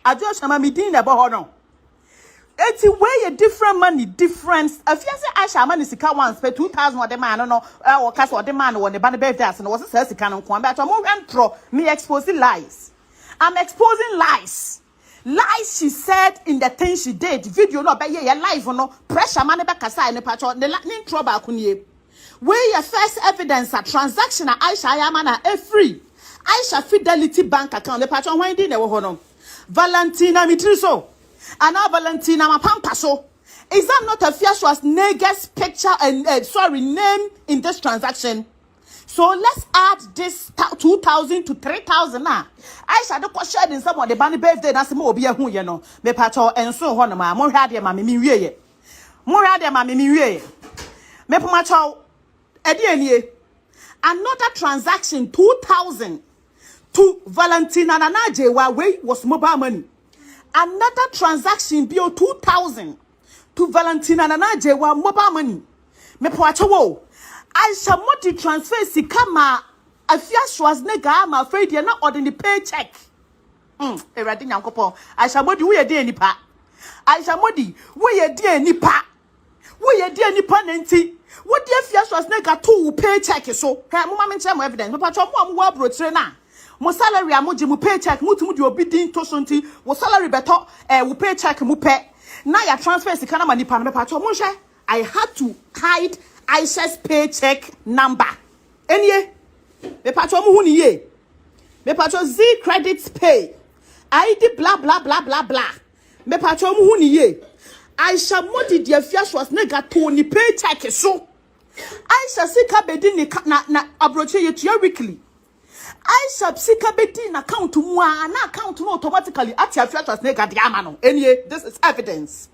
Ajo shama mi din na bo ho no. Eti way a different money difference. Afia say Aisha money sika once pay 2000 or the man no or cast or the man or the birthday as no was say sika no kwa but mo intro me exposing lies. I'm exposing lies. Lies she said in the thing she did. Video no be ye live no pressure man be kasa ne patcho the intro ba kunye. Where your first evidence a transaction Aisha Yamana a free. Aisha Fidelity Bank account the patcho when din e wo ho no. Valentina Mitriso. Anna Valentina Mapampaso. Is that not Afia Schwarzenegger's picture and name in this transaction? So let's add this 2,000 to 3,000 now. I shall do shared in some of the bunny birthday. That's more be a who you know. Me pato and so on. More had your mammy me. More had your mammy me. Me pumacho Edianie. Another transaction 2,000 to Valentina Nanaje while way was mobile money. Another transaction bill 2,000 to Valentina Nanaje while mobile money. Me puacho. I shall multi transfer sikama Afia Schwarzenegger. I'm afraid you're not ordering the paycheck. I shall modi we dear nipa. I shall modi we dear nipa. We dear nipa nenti. What dear Afia Schwarzenegger to paycheck so? Hey, mama mention evidence. Me patcho mo wa bro trainer. Mo salary amoji mo paycheck mo tumu di obidin to sonti. Wo salary beto wo paycheck mo pe. Na ya transfer sikana ma nipa me patcho mo hwe. I had to hide Aisha's paycheck number. Enye. Me patcho mo hu ni ye. Me patcho Z credits pay. ID blah blah blah blah blah. Me patcho mo hu ni ye. Aisha modi di Afia Schwarzenegger to ni paycheck so. Aisha sika bedi ni na abroche yetua weekly. Aisha sika bedi na account mu na account no automatically at Afia Schwarzenegger di ama no. Enye, this is evidence.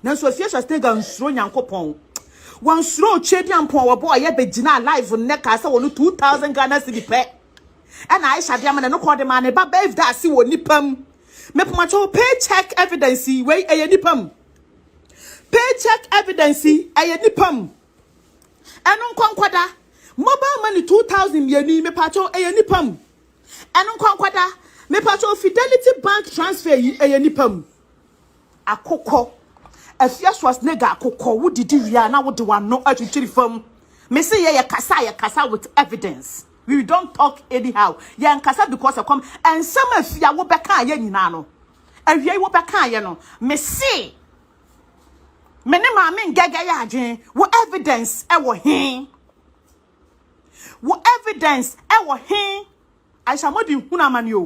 Na so Afia Schwarzenegger nsuro nyankopon. One slow chedi ampon wa boy ye begina live ne ka se wonu 2000 Ghana cedi pe. And Aisha dia man no call the man ba if that see woni pam. Me pomacho paycheck evidence we eye ni pam. Paycheck evidence eye ni pam. Eno nkonkwada mobile money 2000 yeni me pacho eye ni pam. Eno nkonkwada me pacho Fidelity Bank transfer eye ni pam. Akoko Afia Schwarzenegger akoko wo didi wia na wo de wano atwitwiri fam. Me say ye kasa with evidence. We don't talk anyhow. Ye nkasa because come and some Afia wo beka ye nyina no. Awia wo beka ye no. Me say me ne ma me ngege ya adwen wo evidence e wo hin. Wo evidence e wo hin. Aisha modi huna mani o.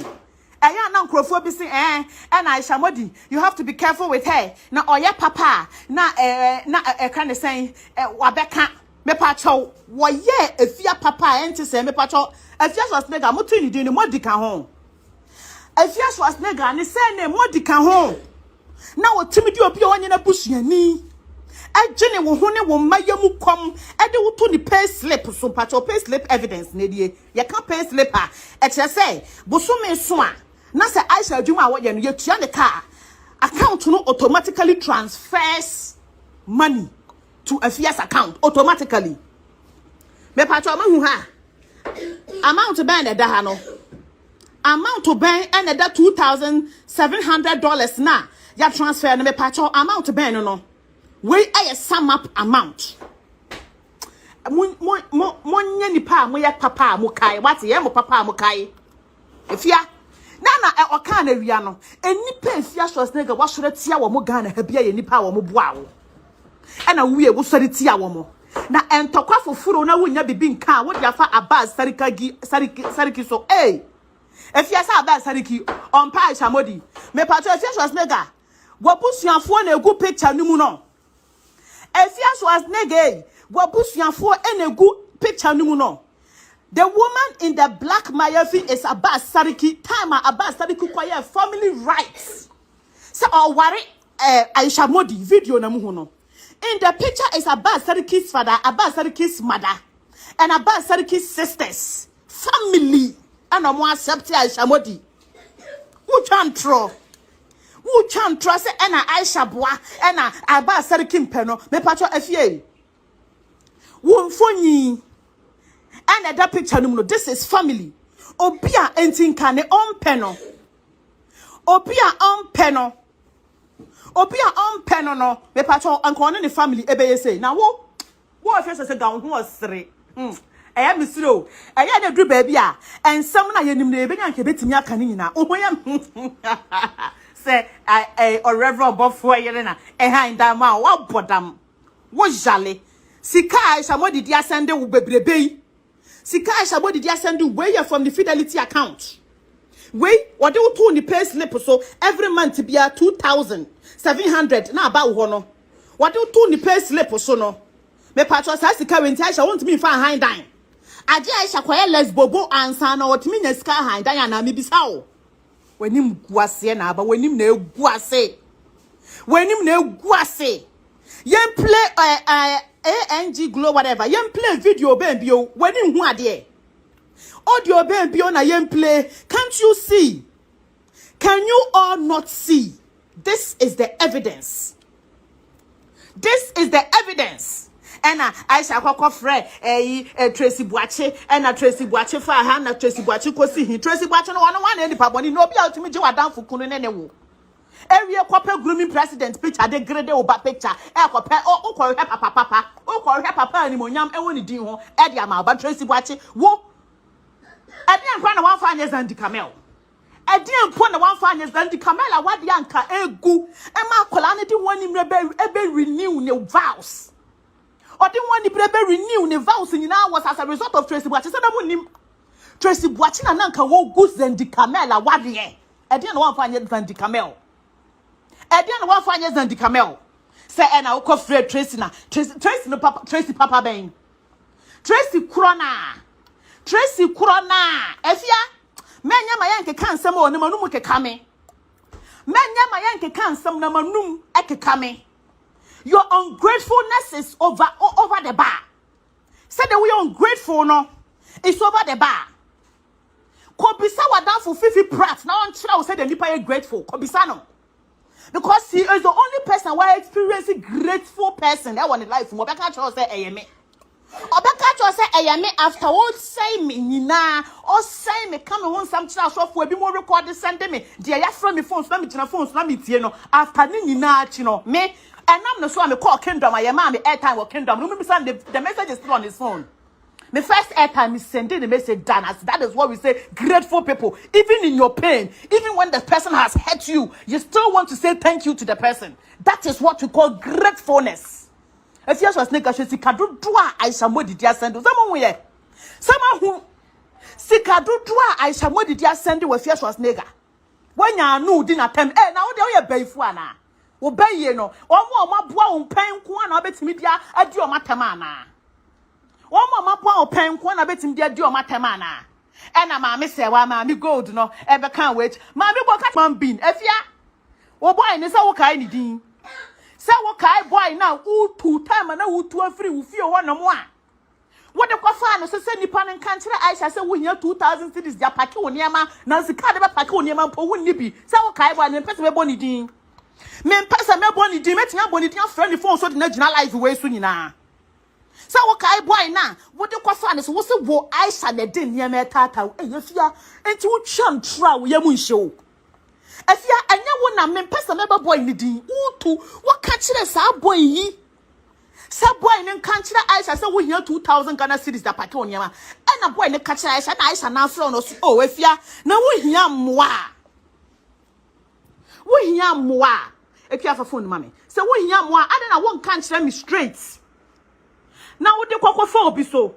Eya na nkrofo bi say and Aisha modi you have to be careful with her. Na oye papa na kind of saying wabeka me pacho wo ye Afia papa enti say me pacho Afia Schwarzenegger motu ni din ni modi kan ho. Afia Schwarzenegger ni say ne modi kan ho. Na wo timidi obi onye na busuani. Ejene wo ho ne wo mayamu kom ede wo to ni pay slip so pacho pay slip evidence na die ye kan pay slip a e kire say bosume so a na say Aisha adwuma a wo ye no ye tua ne car account no automatically transfers money to Afia's account automatically. Me pacho mahu ha amount ben e da ha no amount to ben and that $2,700 na ya transfer no me pacho amount ben no we a sum up amount. Mo nipa mo ye papa mo kai what ye mo papa mo kai Afia na o ka na wia no enipa Afia Schwarzenegger wa sore tia wo mo Ghana ha bia ye nipa wo mo boa wo e na wie wo sore tia wo mo na entokwa foforo na wonya bibi nka wo dia fa Abbas sariki so Afia sa Abbas sariki on pa Aisha modi me pato Afia Schwarzenegger wo busuafo na egu picture nimu no Afia Schwarzenegger wo busuafo enegu picture nimu no. The woman in the black mayafi is Abbas Sariki. Time Abbas Sariki kwaya family rights. So worry Aisha Modi video na muhu no. In the picture is Abbas Sariki's father, Abbas Sariki's mother, and Abbas Sariki's sisters. Family. And no more accept Aisha Modi. Who can throw? Who can trust ena Aisha boa ena Abbas Sariki mpeno me patcho Afia. Wo mfonyi. And that picture no, this is family. Obia entin kane on peno. Opia on peno. Opia on peno no. Me pacho anko ne family ebe say. Now wo first say down who was 3. I am slow. I had a drip baby, and some na yenim na ebenya nke betimi aka ni nyina. Ohoyam say I or reverend bofo yere na ehan da ma wo bodam. Wo jale. Sika Aisha mo did ya send wo bebrebe. Sika Aisha mo did ya send way from the Fidelity account. Wait, what do you do in the pay slip so every month be 2,700 na about one. What do you do in the pay slip so no? Me patro say sika wenti Aisha want me fan hind dine. Aje Aisha kwaya lesbobo ansa na otimi nya sika hind dine na me bisa o. Wenim guase na aba wenim na eguase. Wenim na eguase. Yen play ANG Glow whatever. Yen play video ben bio wenim hu ade. Audio ben bio na yen play. Can't you see? Can you all not see? This is the evidence. This is the evidence. And Aisha kwakwa frɛ Tracy Boache and Tracy Boache fa ha na Tracy Boache kosi hi Tracy Boache no one any paboni no bia otimi je wadanfo kunu ne wo area kwape grooming president picture de grade oba picture kwape ukọ hwe papa ukọ hwe papa ani monyam ewo ni din ho e dia ma ba Tracy Boache wo e dia nkwa na wan fa anya Zandi Camel e dia nkwa na wan fa anya Zandi Camel a wade anka egu e ma akola ne di woni mrebe ebe renew ne vows. Or didn't want the renew the vows in was as a result of Tracy Boache. Said I Tracy Boache and Nanka wo goose Zandi Camel. What the I didn't want to find Zandi Camel. I didn't want to find Zandi Camel. Say, and I'll call Fred Tracy na Tracy no papa Tracy Papa Bain. Tracy Crona. Afia. Menya mayanke can some more no manum ke kame. Menya mayanke can some no manum eke kame. Your ungratefulness is over the bar. Say that we are ungrateful, no? It's over the bar. Kobisa wadan for 50 prats. Now I'm sure I will say the nipa is grateful. Kobisa no. Because he is the only person who experiencing grateful person. That one in life. Obeka cho say ayeme. Obeka cho say ayeme after all say me nina or say me come home some china so for be more record send me. Dear ya from me phones, let me china phones, let me tie no. After ni nina chino me. And I'm not sure I'm a call kingdom. I am airtime or kingdom. Remember, the message is still on his phone. The first airtime is sending the message done. That is what we say. Grateful people, even in your pain, even when the person has hurt you, you still want to say thank you to the person. That is what we call gratefulness. If you Schwarzenegger, she kadu dua Aisha mo did ya send. Someone who sikadu dua Aisha mo did ya send with Schwarzenegger. When you know dinner time, now they are bayfuana. Obey no. Omo mabua umpen kwa na betimi dia adi o matema na. Omo mabua umpen kwa na betimi dia adi o matema na. Ena ma me se wa ma me gold no e be kan wait. Ma me go catch man bean. Afia. Wo boy ni se wo kai ni din. Se wo kai boy na u two time na u two free u fie ho no mo a. Wo de kwa fa no se nipa ne kan kire Aisha se wo hia 2000 cedis dia pake wo niema na sika de be pake wo niema po wo ni bi. Se wo kai boy ne pese be boni din. Men person me boni di metia boni di afra ni phone so de na gina live we so nyina say wo kai boy na wo de kwafa ne so wo se wo Aisha na de nia me tata Afia enti wo twam tra wo yamu nhye wo Afia anya wo na men person me boy ni din utu wo ka kire sa boy yi sa boy ne kan kire Aisha say wo hia 2000 Ghana cedis da pake oniama e na boy ne ka kire Aisha na Aisha na afra no so oh Afia na wo hia moa wo hia moa Afia fa phone mama say wo hia moa ade na won kan kire me straight na wo de kwakwa obi so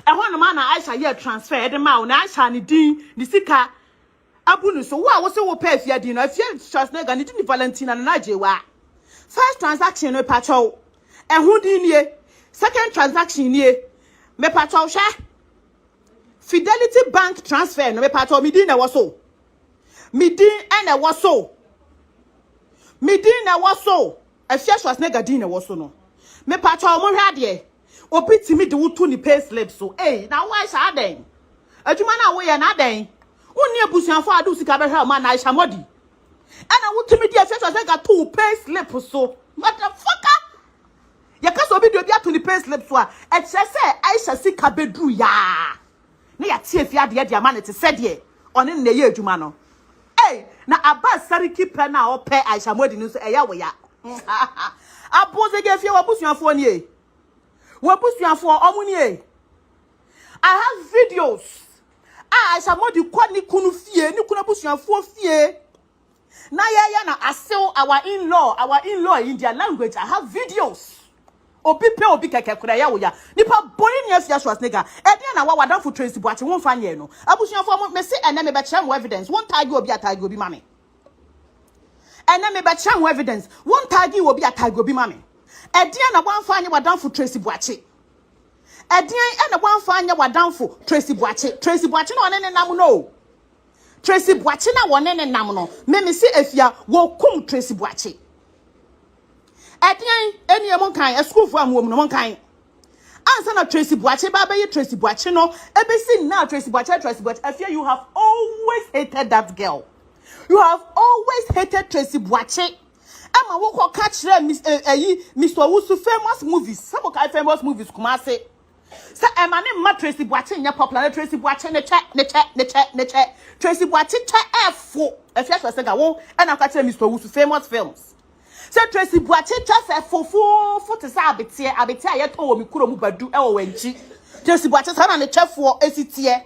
e ho no ma na Aisha ye transfer e de ma na Aisha ni din ni sika abunu so wo a wo se wo pa Afia din na Afia Schwarzenegger ni din Valentina na najewa first transaction no pacho e ho din nie second transaction nie me pacho hwa Fidelity Bank transfer no me pacho mi din na wo so mi din na wo so Midin na waso Afia Schwarzenegger din na waso no me pacho mo hwa de obi timi de wutu ni pay slip so na wa Aisha aden adwuma na wo ye na aden wonni abusuafo adu sika be hwa ma na Aisha modi ana wutumi de Afia Schwarzenegger to pay slip so motherfucker ya kaso obi de obi atu ni pay slip so a e kire se Aisha sika bedru ya na ya tie Afia de ama ne te se de one na ye adwuma no Hey, na Abba Sariki Pena or Pe Aisha Modi News Ayawaya. Abose gave you a bush for ye. What bush for Omunie? I have videos. Aisha Modi Kwani Kunu Fie, Nukuna bush for fear. Na I sell our in-law in their language. I have videos. Obi keke kura ya woya nipa boni ne Afia Schwarzenegger e na wa wadan for Tracy Boache won fa nye no abusuafo me se ene me be kire mo evidence won tag obi atag obi mame ene me be kire mo evidence won tag obi atag obi mame e na wan fa nye wadan for Tracy Boache e na wan fa nye wadan for Tracy Boache no one ne nam no Tracy Boache na one ne nam no me se Afia wo kum Tracy Boache any among kind, a school for a woman among kind. Answer na Tracy Boache, Baba, Tracy Boache, no, everything now, Tracy Boache. I fear you have always hated that girl. You have always hated Tracy Boache. I'm a walk catch them, Mr. Wusu famous movies. Some of our famous movies, Kumase. So, I'm a name, Tracy Boache, and your popular Tracy Boache, ne chat. Tracy Boache, F4. If you say, I won't, and I'll catch Mr. Wusu famous films. So Tracy Boache just a fufu to say abetia ye to mi kuro mu badu e wo wanchi Tracy Boache say na ne chefo esitie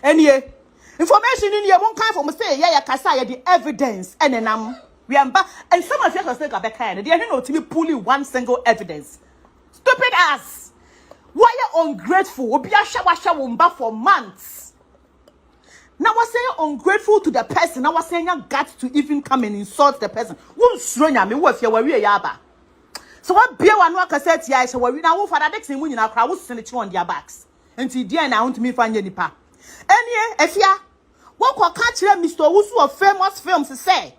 enie information in your one kind for me say ya kasa ya the evidence enenam we amba and some of you say ga be kind they no to be pulling one single evidence stupid ass why you ungrateful obi a shawa wo mba for months. Now was saying ungrateful to the person. Now was saying you got to even come and insult the person. Won't stronya me wo fia we yaba. So what beer one work said ya so we now for that thing when you now crowd send it on their backs. Until there now want me find nipa. Any Afia what ko catch Mr. Wusu of famous films say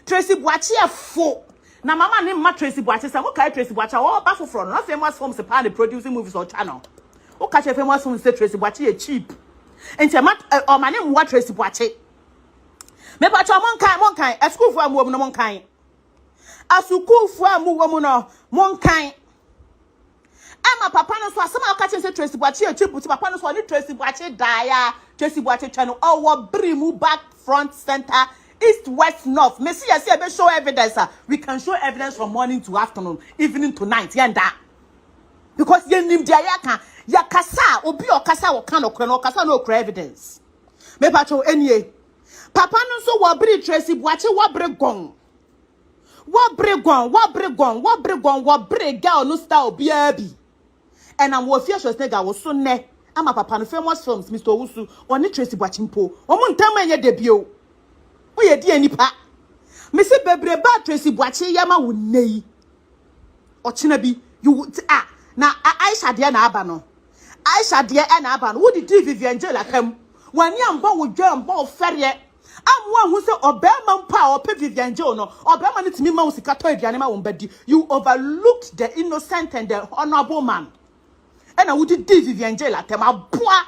Tracy Boache fo. Na mama name ma Tracy Boache say what Tracy Boache all back for no famous films the producing movies or channel. What catch famous films say Tracy Boache cheap. And my name what Tracy Boache. Me pa cho mon kan a school for a woman mon kan. A school for a woman no mon kan. Ama papa no so asema ka say Tracy Boache a cheap papa no so ni Tracy Boache dia Tracy Boache channel our bring mu back front center east west north. Me see yes be show evidence. We can show evidence from morning to afternoon, evening to night. Yanda. Because ye nim dia ya kasa obi o kasa wo kan okra no kasa no okra evidence me pacho enie papa no so wo bri Tracy Boache wo bre gon wo bre girl no star obi abi and am wo Afia Schwarzenegger wo so ne ama papa no famous films Mr. Wusu oni Tracy Boache mpo o mo ntam anye debio o ye di anipa me se bebre ba Tracy Boache yama wo nei o china bi you na Aisha de na aba no Aisha de na aba no wo di Vivian Angela kam wani amba wo dwa amba ofere amwa hu se obema mpa ope Vivian Angela no obema ne timi ma wo sika to aduane ma wo mbadi you overlooked the innocent and the honorable man and wo di Vivian Angela kam aboa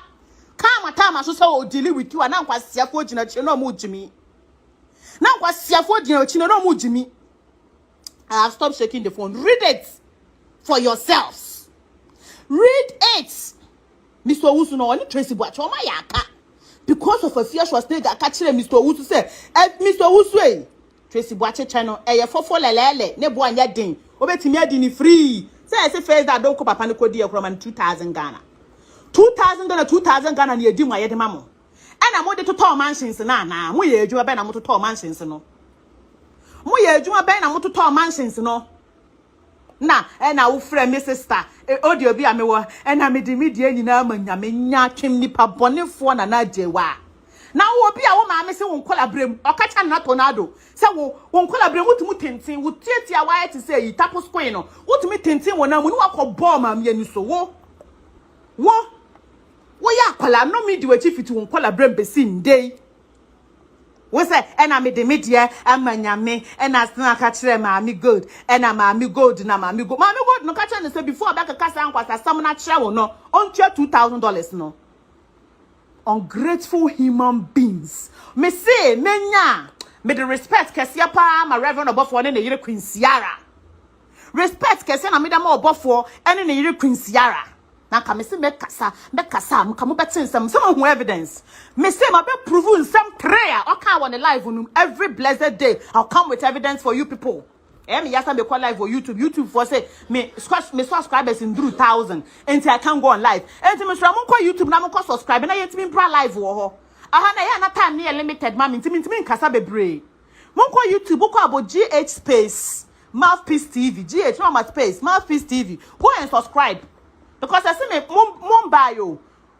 kama tama so so deal with you na nkwasiafo gina chi no mo jimi na nkwasiafo gina chi no mo jimi I have stopped shaking the phone. Read it for yourselves. Read it. Mr. Wusu no only Tracy Boache o ma yaka because of Afia Schwarzenegger catch Mr. Wusu say Mr. Wusu Tracy Boache channel e ye fofo lelele ne bo anya din obetimi adi ni free say first that don ko papa ne ko di from 2000 Ghana 2000 Ghana ne edi nwa ye de mamo ana mo de to mansions na mo ye adwuma be na mo to mansions no mo ye adwuma be na mo to mansions no na na wo frɛ me sister audio bi amewo na me di media nyina amanya me nya twem nipa bonefo na ajewa na wo bi a wo ma me se wo nkola brem okacha na tornado se wo nkola brem wutumi tenten wo tietia wa te say yi tapo square no wutumi tenten wo na mu ni wakɔbɔ ma me ani so wo ya akola no me di wachi fiti wo nkola brem besi ndey we say na me de media amanya me na sna ka kire ma me gold na ma me gold na ma me gold no ka kire say before back kasa ankwasa sam na kire wo no on $2,000 no ungrateful human beings me say menya me the respect kese pa ma reverend obofo ne yire Queen Ciara respect kese na me da ma obofo ene ne yire Queen Ciara na ka me se me kasa am ka mo betin some who evidence me say ma be prove in some prayer o can on the live on every blessed day. I'll come with evidence for you people. Me yasa me call live for YouTube for say me subscribers in 1,000 until I can go on live. Until me sure mo call YouTube na mo call subscribe na yet me pra live wo ho. Aha na ya na time near limited ma me ntimi kasa bebre. Mo call YouTube ko about GH space Mouthpiece TV GH no space Mouthpiece TV. Go and subscribe. Because I see me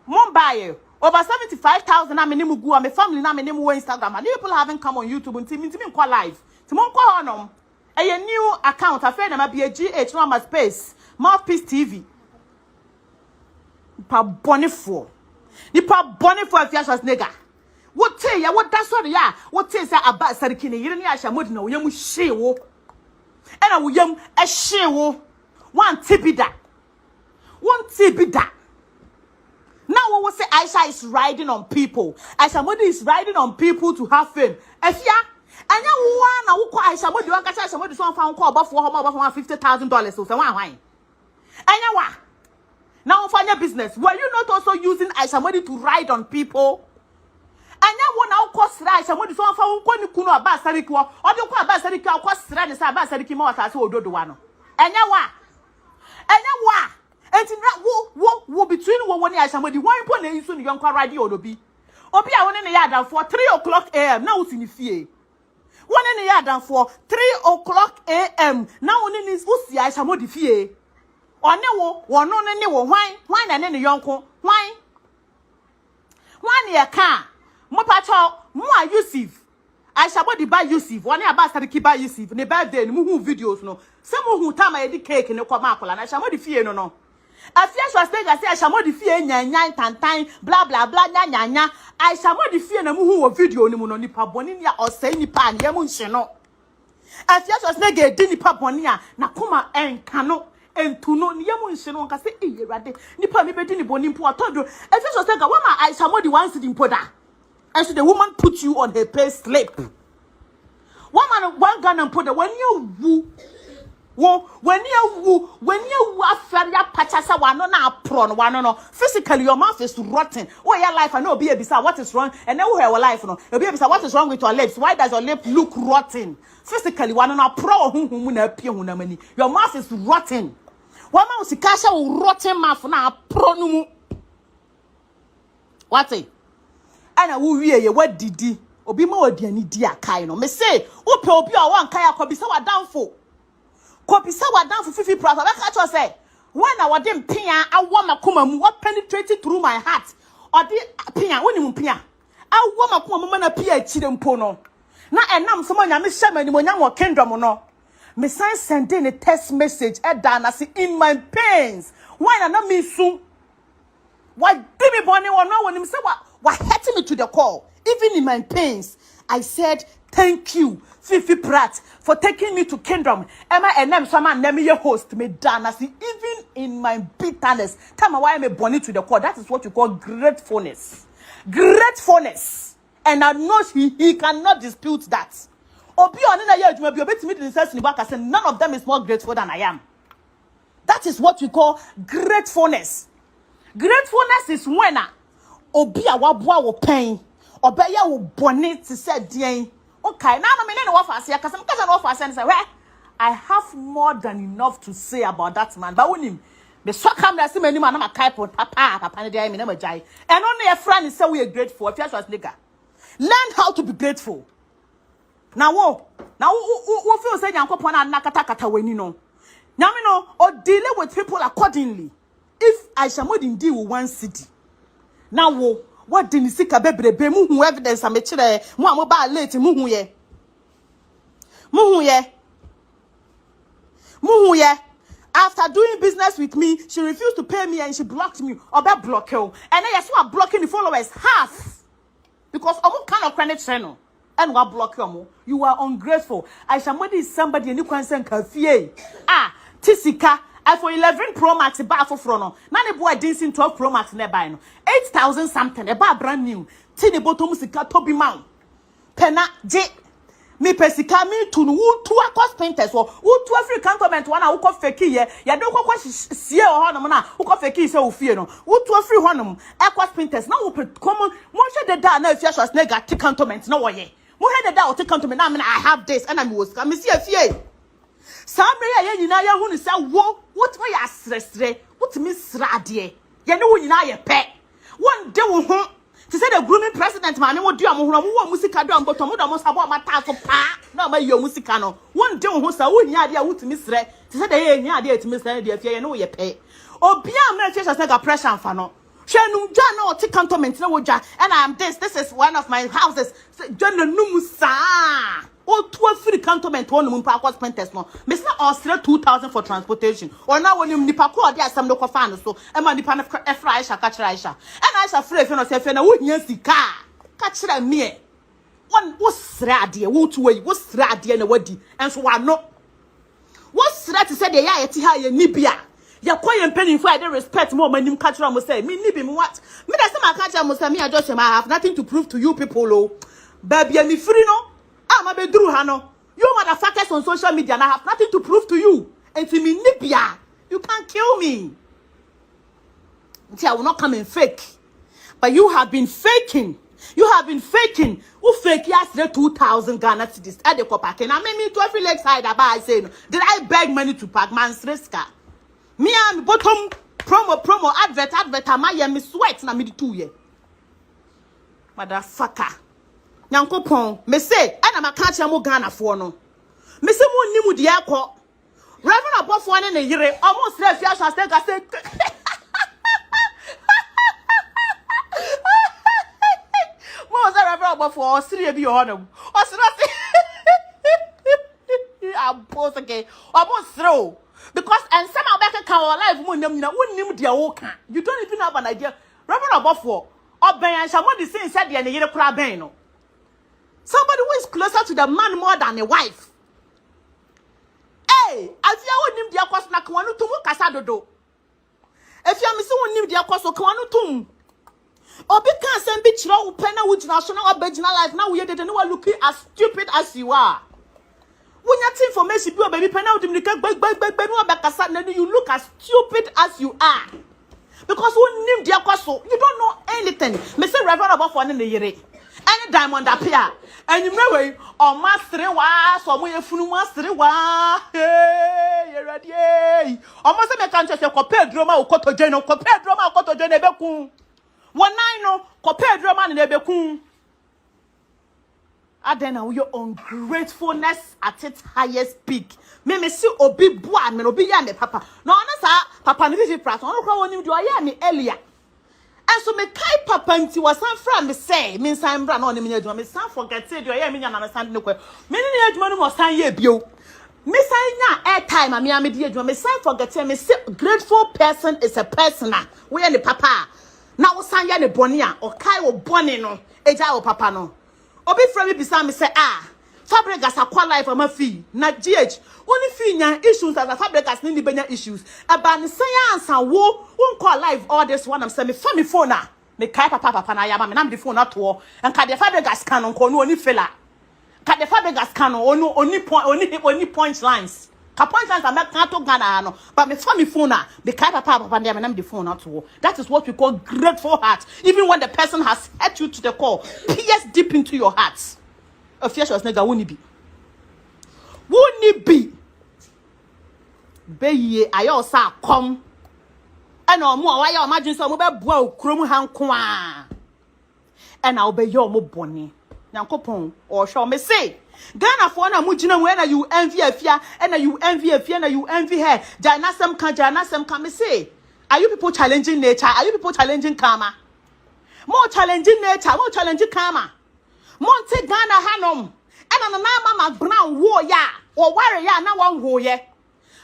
Mumbai over 75,000 na me name go my family na me name wo Instagram and people haven't come on YouTube until me call live. Timon call on a new account affair na be a GH no space Mouthpiece TV. Nipa bonifo Afia Schwarzenegger. What say ya what that's what ya what say say aba sariki ne yire ne ahya modi na wo yam hyewo. E na wo yam a hyewo. One tibida. Now what we say Aisha is riding on people. Aisha Modi is riding on people to have fame. Afia, anya one na wo ko Aisha Modi wan ka Aisha Modi so fan call about for $50,000 so say wan hwan. Anya wa. Now for your business, were you not also using Aisha Modi to ride on people? Anya one na wo ko sra Aisha Modi so fan ko ni kunu aba sariki wo. Odi ko aba sariki ko sra ne sa aba sariki ma wata se ododo wa no. Anya wa. And wo between one Aisha Modi one point na isu ni yonkwa radio odobi obi a won ne yard for 3:00 a.m. now usi ni fie won ne yard for 3:00 a.m. now won ni usi Aisha Modi fie one wo wono ne wo hwan na ne yonko hwan ye ka mo pa cho mo a Yusuf Aisha Modi ba Yusuf one aba sariki ba Yusuf ne birthday ni mo hu videos no se mo hu time e di cake ne kwa makola na Aisha Modi fie no Afia Schwarzenegger say Aisha Modi fie nyanyan tantan blah blah blah nyanya Aisha Modi fie na mu hu wo video ni mu no nipa boni ni a osai nipa an ye mu nhye no Afia Schwarzenegger di nipa boni a na kuma enka no entu no ni ye mu nhye no nka say eyewade nipa me bedi ni boni mpo atodo Afia Schwarzenegger wa ma Aisha Modi wan sit impoda and so the woman put you on her pay slip one gun and put when you when you Afia pachasa wano na apron wano no physically your mouth is rotten. Oh your life I know be a what is wrong and then we have life no be a what is wrong with your lips. Why does your lip look rotten? Physically wano na pro hu na pie hu na mani. Your mouth is rotten. One man usikasha rotten mouth na pro no mu. What it? Ana wo wie ye what didi obi ma odiani di akai no me say wo pe obi a wan kai akobisa wa danfo Kopisa wa down for 50 plus. I catch you say when I was them pia, I want my kuma what penetrated through my heart. Or the pia, when you pia. I want my kuma na pia chidem pono. Na enam someone ya miss shaman when you kingdom no. Me sending a text message at Dana in my pains. Why not me soon? Why did me bonnie or no when him say what hurting me to the core? Even in my pains, I said thank you. Fifi Pratt for taking me to kingdom. Emma and them someone name me host me dana see even in my bitterness. Tell me why I'm a bonny to the core. That is what you call gratefulness. Gratefulness. And I know he cannot dispute that. Obi on in a year you be able to meet in the back and say none of them is more grateful than I am. That is what we call gratefulness. Gratefulness is when obi a wabua wo pain. Obeya wo bonny to say dien. Okay, now I'm in I have more than enough to say about that man. But when him, the so come there, see me man, I'm a papa, and only a friend is so we are grateful. If you are nigga, learn how to be grateful. Now, what feel say yanko pona nakata when you know. Now me know or dealing with people accordingly. If I shall not deal with one city, now what did you see? Bebre mu evidence a mechire mu amoba late mu ye. After doing business with me, she refused to pay me and she blocked me. Obe block her. And then yes, we are blocking the followers half because omo kind of credit channel and we block you. You are ungrateful. Aisha Modi is somebody and you can send kafie. Tisika. iPhone 11 Pro Max ba for frono. Na ne boy dancing 12 Pro Max ne buy no. 8,000 something. E ba brand new. Ti ne bottom sika tobi man. Pena je Me pesika me to no to akos painters wo to African comment wana wo ko fake ye ya do ko sie o honom na wo ko fake se wo fie no wo to free honom akos painters na wo common mo hwe de da na Afia Schwarzenegger take cantonment na wo ye mo hwe de da o take cantonment na me I have this and I was ka me see Afia samre ya nyina ya hu ni se wo what ya sresre what me srade ye ne wo nyina ye pe one day wo ho to say the grooming president man wo do amohoro wo musika do amboto mo do mo sabo amata so pa na ma yo musika no one day wo sa wo nya ade a wutumi sre to say the ye nya ade atumi sre de Afia ye no ye pe obi a ma Afia Schwarzenegger pressure amfa no hwenu dwa na o ti cantonment na wo dwa and I am this is one of my houses dwa na num sa o to free cantonment won num pa cost painters no me say o sre 2000 for transportation or na wonim nipa ko de asam no kofa no so e ma nipa na FromAisha ka kira Aisha and Aisha free fe no se fe na wo hia sika ka kira me won wo sre ade wo to we wo sre ade na wadi enso wa no wo sre te se de ya yeti ha ye nibia ya koye mpanimfo I dey respect more manim ka kira mo say me nibi me what me dey say ma ka kira mo say me I have nothing to prove to you people oh baby me free no I'm a bedru hano. You motherfuckers on social media and I have nothing to prove to you. And to me nibia, you can't kill me. I will not come and fake. But you have been faking. You have been faking. Who fake yesterday 2,000 Ghana cedis at the Adepa. And I made me to every leg side about saying, did I beg money to pack man's riska? Me and bottom promo advert my me sweat na me di 2 years. Motherfucker. Nyankopon me say ana maka chia mo Ghana fo no me say mo nimu de akọ Reverend Abofo ne yire omo sre Afia Schwarzenegger say mo say Reverend Abofo sre bi ho no o sre abos again omo sre because and some abeka kan o live mo nam na wonnim de wo ka you don't even have an idea Reverend Abofo oben ansha mo de say said de ne yire kura ben no. Somebody who is closer to the man more than a wife. Hey, Afia wonim dia kwaso na kwanu tum kasa dodo. Afia me se wonim dia kwaso kwanu tum. Obi kan sem bi kire wo pe na wo gina so na obegina life na wo ye dede na looking as stupid as you are. Wonya information bi obabi pe na wo dimnika gbegbegbegbe no obekasa na you look as stupid as you are. Because wonim dia kwaso, you don't know anything. Me say Reverend Abofo ne yire. Any diamond appear. And you know, or master was, or we Funu master was. Hey, you're ready. Almost a country say, compare drama or cotto general, compare drama or cotto general. 1 9 compare drama and ebekun. Adena, your ungratefulness at its highest peak. Me see obi boa me obi ya me papa. No, na sa papa ni fi prat. Ono kwa woni do ya me earlier. And so me kai papa nti wasan fra me say me san bra na oni me adwuma me san forget say do ya me nya na me san ne kwa me ne adwuma no mo san ye bio me san nya airtime me am di adwuma me san forget me say grateful person is a person we ya ne papa na wo san ya ne boni a o kai wo boni no eja wo papa no obi fra me bisa me say Fabregas akwa life ama fi na GH only fi nya issues as Fabregas ni benya issues aba ne san ansa wo call live all this one am say me fa me phone na me kai papa na ya ba me na me phone na to and ka de Fabregas kan no ko no oni fela ka de Fabregas kan no oni point lines ka point lines am kan to Ghana no but me fa me phone na me kai papa na me na me phone na to that is what we call grateful heart even when the person has hurt you to the core pierce deep into your heart. Afia Schwarzenegger woni bi be ye ayo sa kom ana omo a waya o madwin so mo be boa okrom hanko a ana obe ye omo bone nyankopon o hwe me say Ghana for na mugina mu na you envy Afia na you envy Afia na you envy her janasem kan me say are you people challenging nature, are you people challenging karma? More challenging nature, more challenging karma. Monte Ghana hanom ena na mama brown wo ya o ware ya na wan ho ye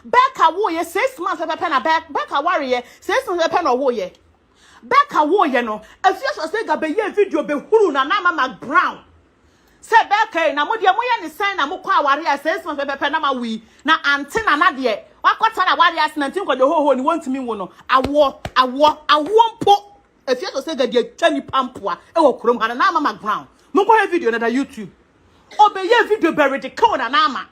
beka wo ye 6 months pepe na beka ware ye 6 months pepe na wo ye beka wo ye no Afia Schwarzenegger be ye video be huru na mama brown se beka na mo de mo ye ne sign na mo kwa ware ya 6 months pepe na ma wi na antenna na de wakota na ware ya 19 ko de ho ni want me wo no awo mpo Afia Schwarzenegger de twa ni pampoa e wo krom ha na mama brown Moko video na YouTube. Obeye video buried the corner nama.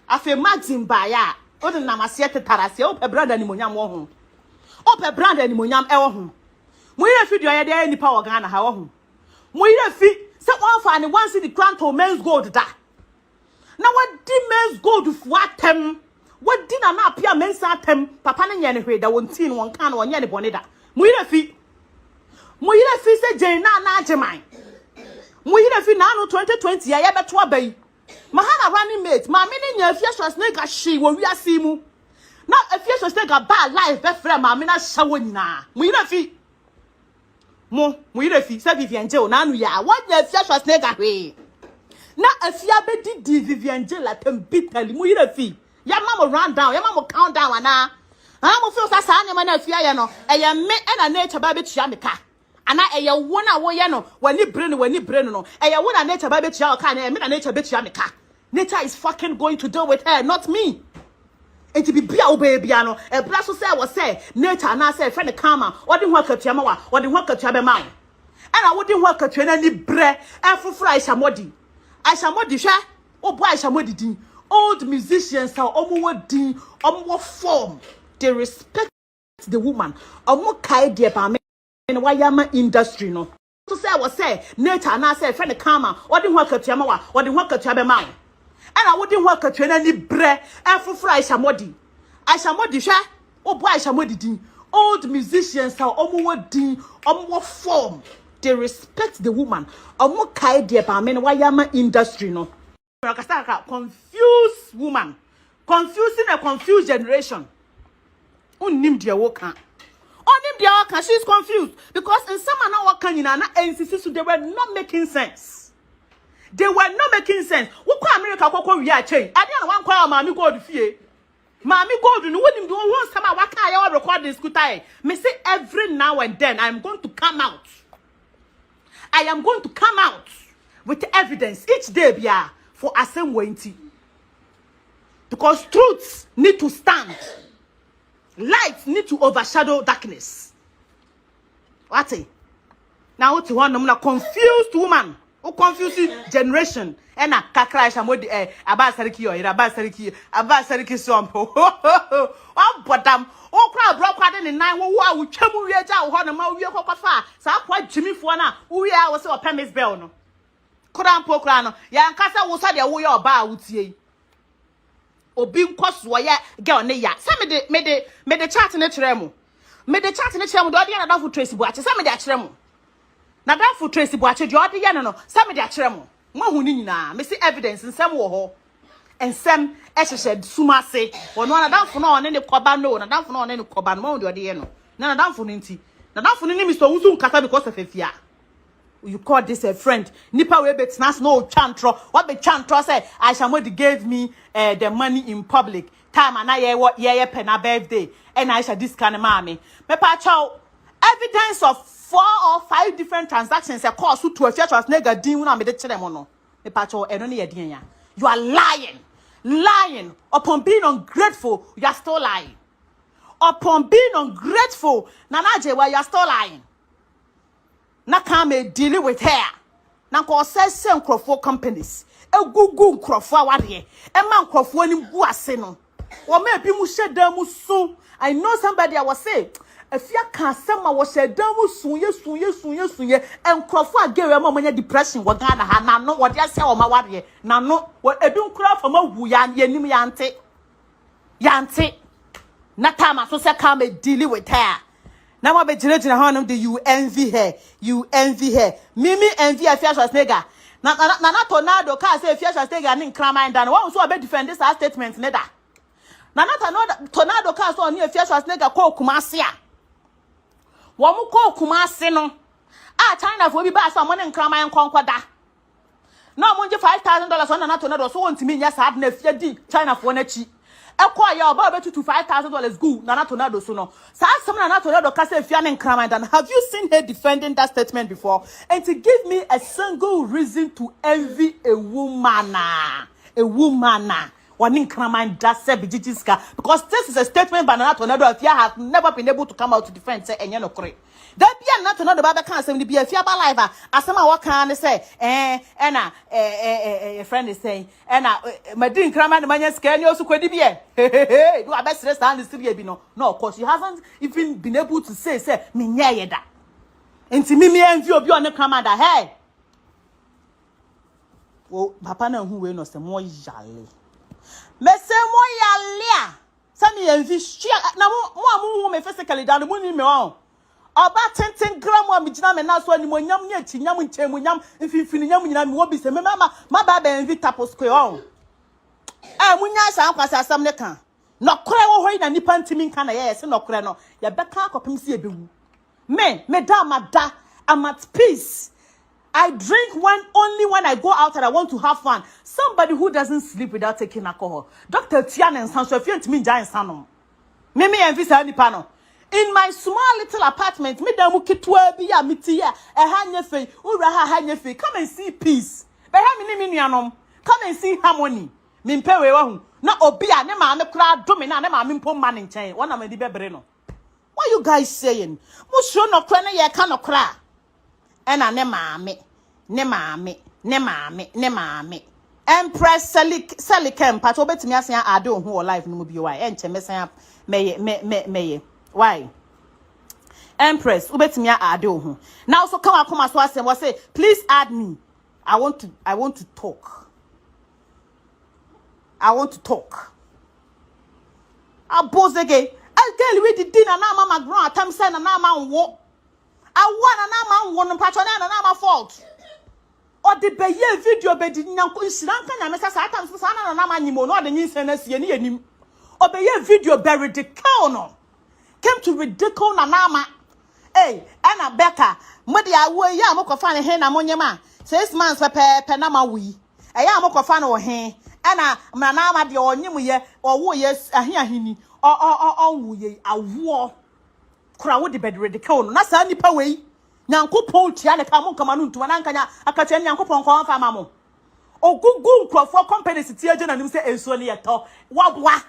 Afia magazine baya. Ode na masiete tarase o pe brand animonyam wo ho. O pe brand animonyam e wo ho. Mo yire video ya de nipa wo Ghana ha wo ho. Mo yire fi se one fa ne one city crown to men's gold da. Na what di men's gold fu atem. What di na na apia men's atem. Papa ne nye ne hwe da won tin won kan won nye ne bone da. Mo yire fi se Jane na ajeman. Mo yire fi na no 2020 ya beto abai. Mahana running mate, ma mini nya Afia Schwarzenegger she wo wiase mu. Na Afia Schwarzenegger ba live be frɛ ma me na hyawo nyina. Mo yire fi se Vivian Jail na anu ya. What nya Afia Schwarzenegger hwe. Na Afia be di Vivian Jail atem bitally. Mo yire fi. Ya mama run down, ya mama count down ana. Ha mo feel sa anya na Afia ye no. Eye me na nature ba be tua me ka. Ana eye wona wo ye no wani brain no eye wona nature ba be tua o ka na me na nature be tua me ka. Nature is fucking going to deal with her, not me. And to be bia obebia no e bra so say was say nature na say friend karma odi ho akatua ma wa odi ho akatua be ma. Ana wodi ho akatua na ni bre efofra Aisha Modi hwe obo Aisha Modi din old musicians are omo din omo form, they respect the woman omo kai de ba me in wayama industry no to say was say nature na say friend karma odi ho akatua ma wa odi ho akatua be ma. And I wouldn't work at any bre and for Aisha Modi hwe obo Aisha Modi din old musicians are omo din omo form, they respect the woman omo kai de ba me wayama industry no confused woman confusing a confused generation unnim de woka she's confused because in some na woka nyina na NCC so they were not making sense. They were not making sense. What kwa America kwa we are change. I didn't want kwa mami gold fie. Mami gold no wonim do won sama waka ya record this kutai. Me say every now and then I am going to come out. I am going to come out with evidence each day bia for asem wenti. Because truths need to stand. Light need to overshadow darkness. What? Now what you want na confused woman. O confusing generation and a kakra Aisha Modi abasariki sompo one bottom o crowd broke kwade ne nan wo a wutwam wie ja wo ho na ma wie kokwafa sa kwa jimifo na wo wie a wo se opemis bell no krampo kra no ya nkasa wo so de wo ye oba a wutie obi nkoso ye girl ne ya se me de chat ne kire mu do de ya na dafo trace bu ache se me de akire mu na dafo trace bu ache de ode ye no se me de akire mu mo hu ni nyina me see evidence nsem wo ho ensem ehhehye sumase wono na dafo na one ne koba no na dafo na one ne koba no mo de ode ye no na dafo no nti na dafo no ni mi so wuzu nkasa because of Afia. You call this a friend? Nipa we bet nas no chantro. What be chantro say? Aisha Modi gave me the money in public. Time and I ye pena birthday. And Aisha this kind of mommy. Me pa chow evidence of 4 or 5 different transactions. A course to a church was nigga din una me de chere mo no. Me pa chow eno ni ye din ya. You are lying. Upon being ungrateful, you are still lying. Upon being ungrateful, Nana Jewa, you are still lying. Na come deal with her. Na ko says nkrofo companies. Egugu nkrofo awade. E ma nkrofo ni bu ase no. Wo ma bi mu hyeda mu so. I know somebody I was say Afia kan sema wo hyeda mu so ye. Nkrofo agewe ma manya depression wo Ghana ha na no wo de ase wo ma wade. Na no wo edu nkra fa ma wu ya nim yante. Na time so say come deal with her. Now what be generating how you envy her. Mimi envy Afia Schwarzenegger. Na tornado can say Afia Schwarzenegger nin crime dan. One so be defend this statement neda. Na tornado can so ni Afia Schwarzenegger ko Kumasi a. Wo mu ko Kumasi no. China for bi ba so mo nin crime konkoda. Na mo nje $5,000 on na tornado so won timi nya sad na Afia di China for na chi. Ekwa ya oba be to $5,000 go na tornado so no sa asem na tornado ka say Afia ne nkraman dan. Have you seen her defending that statement before? And to give me a single reason to envy a woman One Kraman just said because this is a statement by another tornado. Afia have never been able to come out to defend say and no correct. There be not another Baba can't say be a fiaba live. As some what can say, a friend is saying, my drink Kraman the man scan you also could be do I best rest and still be no. No, of course, she hasn't even been able to say me nyeda. And to me and you be on the commander, hey. Well, Papa no who will not say more jolly. Mese moya lia. Sami envi shia na mo me physically down the money me on. Oba 10 gram wa me gina me na so ani mo nyam nya ti nyam nche mo nyam mfimfini nyam nyina me wo bi se me ma ba ba envi tapo square on. Munya sa kwasa asam ne kan. Nokore wo hoi na nipa ntimi nka na ye se nokore no. Ya beka akopem se ebewu. Me da I'm at peace. I drink only when I go out and I want to have fun. Somebody who doesn't sleep without taking alcohol. Dr. Tian and Sanso, if you me giant sanom. Me and visa any panel. In my small little apartment, me da muki be a mitia, a hanyefe, uraha hanyefe. Come and see peace. Be ha minianom. Come and see harmony. Mimpewe wahu. Na obia ne ma me kra domina ne ma mimpo man in chain. One am di bebreno. What you guys saying? Musho no kra na ye ka no kra. Ena ne maame. Empress Selikem patch obetimi asan ade ohun o life no bi why enche mesan meye why Empress obetimi ade ohun now so come akoma so asem say please add me. I want to talk. Abozege girl we did dinner na mama grow atam say na mama wo awana na mama wo no patch na mama fault. Or the beye video be di nyanko nsiranka nyame sa atam so na na manyimo no de nyinse na sie ne yanim. Or beye video be ridicule no. Came to ridicule na nama. Hey, ana beka modi awo ya amokofa ne he na monyema 6 months pepe na ma wi. Eya amokofa no he. Ana na ma de onyim ye owo ye ahihini. Wu ye awo. Kura wo de be ridicule no. Na sa nipa wei. Nyankopon tia ne ka mo kama no ntuma na nkanya akache nyankopon kwa fa ma mo ogugu nkrofo company sitia je na nim se ensuo ne yeto wabwa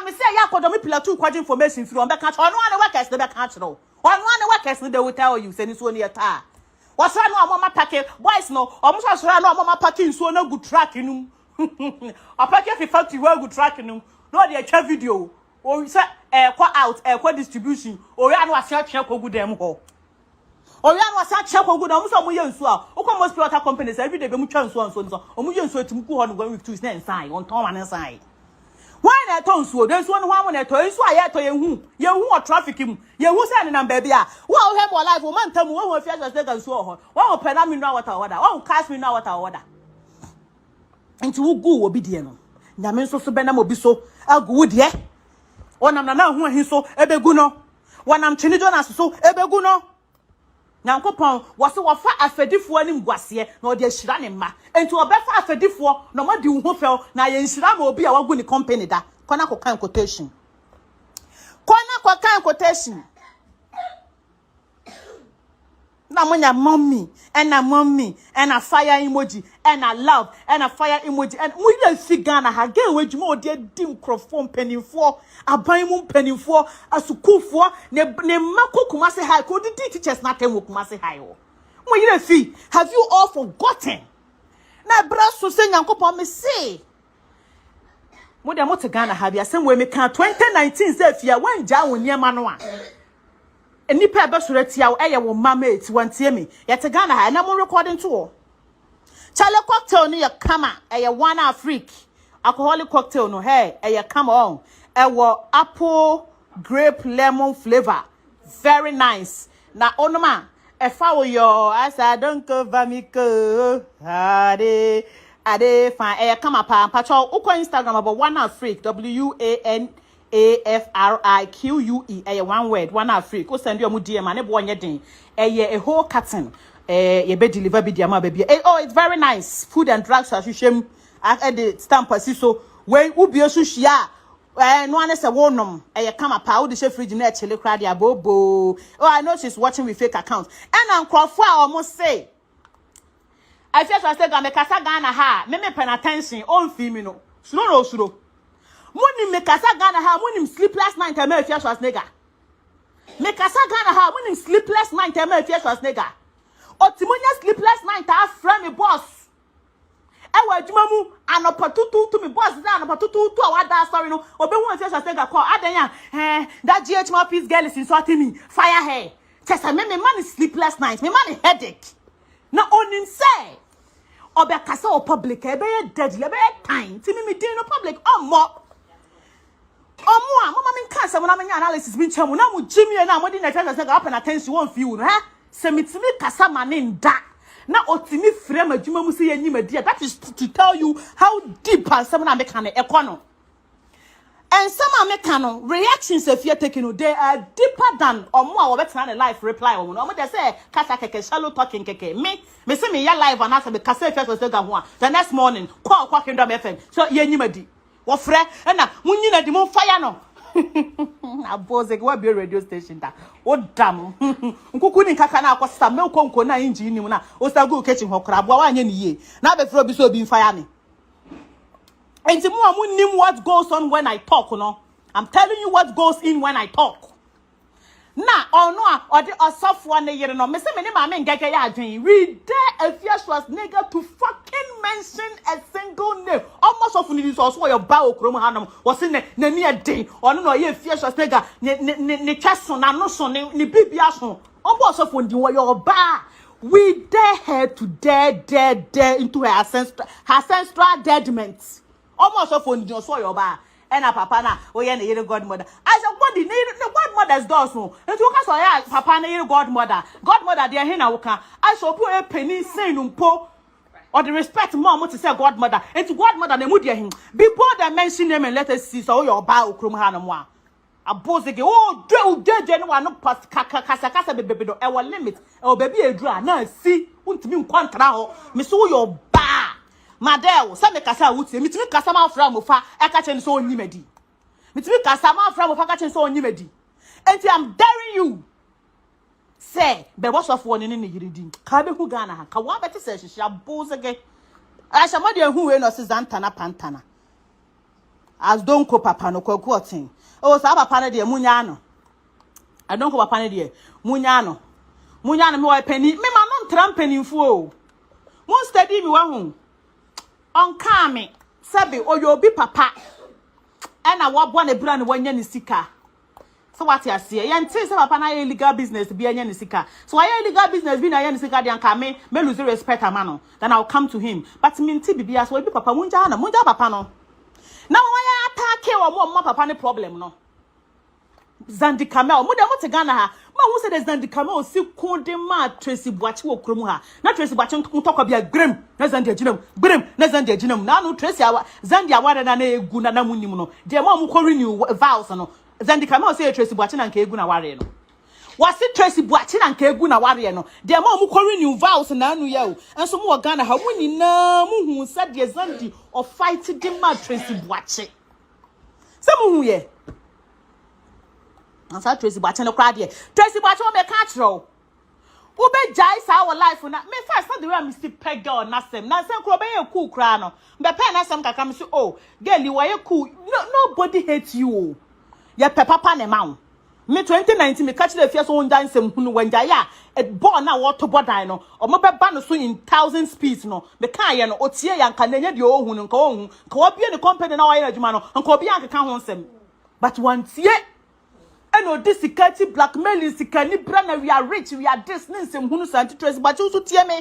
me say yakodo me pilatu kwaje information free on be ka ono ane workers ne be ka chiro ono ane workers ne they will tell you say nsuo ne yeta waso no amoma pake boys no omo so no amoma pake nsuo na good track num apake fi factory we good track num no dey twa video o say out distribution o ya no asia twa kogu dem ho o ya no asia twa kogu dem so mo ye nsu a o ko most water companies every day be mu twa nsu so o mo ye nsu etim ku ho no go with two na inside on ton one inside why na ton nsu den nsu no ho na to nsu a ye to ye hu o traffic mu ye hu say na baabi a wo o help life o man tam wo ho Afia Schwarzenegger nsu ho wo o pena mineral water order wo o cash mineral water order nti wo gu obi de no nyame nso so be na mo bi so agu de Onam na hu ahin so ebegu no wanam Twene Jonas so ebegu no Nyankopon wo se wo fa afedifo ani mguase na odi ahira ne mma enti obefa afedifo na mo di hu fel na ye nhira ma obi a wagu ni company da kona ko kan quotation na monya mommy and a fire emoji and a love and a fire emoji and we dey see Ghana ha get wedwuma odi dim microphone penifo abanmu penifo asukufo ne makokuma say hi ko di teachers na tem kuma say hi o mo yire fi have you all forgotten na braso say Nyankopon me say mo dey mo te Ghana ha bia sem we me kan 2019 say Afia wan ja won niema no a enipa ebe soretia wo eye wo mama wan tie me yete Ghana ha na mo recording to chale cocktail no ye kama eye one Afrique alcoholic cocktail no hey eye come on ewo apple grape lemon flavor very nice na onoma efa wo yo asa don't cover me ko ade fine eye kama pa pacho uko Instagram about one Afrique WANAFRIQUE one word one Afrique go send you mu DM and e bo onye den a whole carton ye be deliver be dia ma baby oh it's very nice food and drugs association at the stamp so when ubi so hia no one say wonom kama pa wo de she fridge na chele kra dia bobo oh I know she's watching with fake accounts and ankrofo a almost say Afia Schwarzenegger me kasa Ghana ha me pen attention on film no suro muni me kasa Ghana ha muni sleepless night me Afia Schwarzenegger me kasa Ghana ha muni sleepless night me Afia Schwarzenegger otimonya sleepless night a friend me boss e wa adwuma mu anopatutu to me boss da anopatutu to awada sorry no obehu Afia Schwarzenegger call adanya that GH mouthpiece girl is insulting me fire her tesa me man sleepless night me man headache na onin say obe kasa o public e be deadly e be time ti me din no public omo a mama men kan se mo na men analysis bi nchemu na mo jimie na mo di na tell say up and attention won feel no se mitimi kasa manin da na otimi frame adwuma mu se yanyim adi that is to tell you how deep and some na me kan e kono and some American reactions if you're taking they are deeper than or more better than life reply or no they say kasa keke shallow talking keke me say me ya live and answer me kasa first was the next morning call Kingdom FM so ye nyimadi wo frɛ na munyina di mo fire no aboze go be radio station da o dam nkuku ni kaka na akosa me konko na engine ni mu na o sa go kitchen hokra abo wa anya ni ye na be frɛ obi so obi fire me. And what goes on when I talk, no? I'm telling you what goes in when I talk. Nah, or the soft one year no. Me say me name amen gege ya adwen. We dare Afia Schwarzenegger to fucking mention a single name. Almost of this also your bow krom hanam was in na near day. Or no ye Afia Schwarzenegger ne chason na no so ne bibia so. Almost of when your bar. We dare her to dare into her ancestral deadment. Almost of when you saw your bar and a papa na oh yeah na godmother. I said what the godmother's does no. And you can say papa na godmother. Godmother they here na woka. I saw put a penny saying umpo or the respect mom to say godmother. And to godmother they mudi him. Before they mention name and let us see so your bar okrum hanamwa. A boss again. Oh, do no one no pass kasa baby do our limit. Oh baby a draw na see untimi nkwantara ho. Me so your bar. Madel, some kasa wuti, mitimi kasa ma fra mofa, eka chen so onyimedi. Mitimi kasa ma fra mofa ka chen so onyimedi. Enti I'm daring you. Say, be what's of one in the yiridi. Ka be hu Ghana ha. Ka wa beti se hihia bozege. Aisha modi hu we no se zantana pantana. As don't ko papa no kwaku otin. Oh sa papa na de munya no. I don't ko papa na de munya no. Munya no me wa pani, me ma no ntram panimfu o. Mon study mi wa hu. On kame sabi oyobi papa ena wabo na bra ne wanya ne sika so what ya see ye nti say papa na illegal business bi anya ne sika so why illegal business bi na anya ne sika de anka me lose respect amano then I'll come to him but me nti bibia so obi papa munja papa no na wanya attack e wo mo papa ne problem no Zandi Kamel mo de mo te Ghana ha ma hu say Zandi Kamel si konde ma Tracy Boachi wo kromu ha na Tracy Boachi ntokwa bia grem na Zandi aginam na no Tracy Zandi aware na egu na munim no de mo am ko renew vows no Zandi Kamel say Tracy Boachi na nka egu na ware no wasi Tracy Boachi na nka egu na ware no de mo am ko renew vows na anu ya o enso mo Ghana ha mo nyina mo hu say de Zandi of fight de ma Tracy Boachi se mo hu ye Ansa Tracy Boachi no crowd here. Tracy Boachi o me catch row. Wo be jai sa our life na. Me first na the way me see peg girl na sem. Na sem kro be ye cool kra no. Me pe na sem kaka me say oh, girl you were cool. Nobody hates you. Ye pe papa ne ma. Me 2019 me catch the Afia so njan sem hunu wanja ya. Et born na water bodan no. O mo be ba no so in 1,000 speeds no. Me kan ye no otie ya nka nenye de ohunu nka ohun. Nka obi ne company na wa ye adwuma no. Nka obi anka kan ho sem. But one tie no this security blackmailing sikani brana we are rich we are this nsem hunu santi Tracy but you so tie me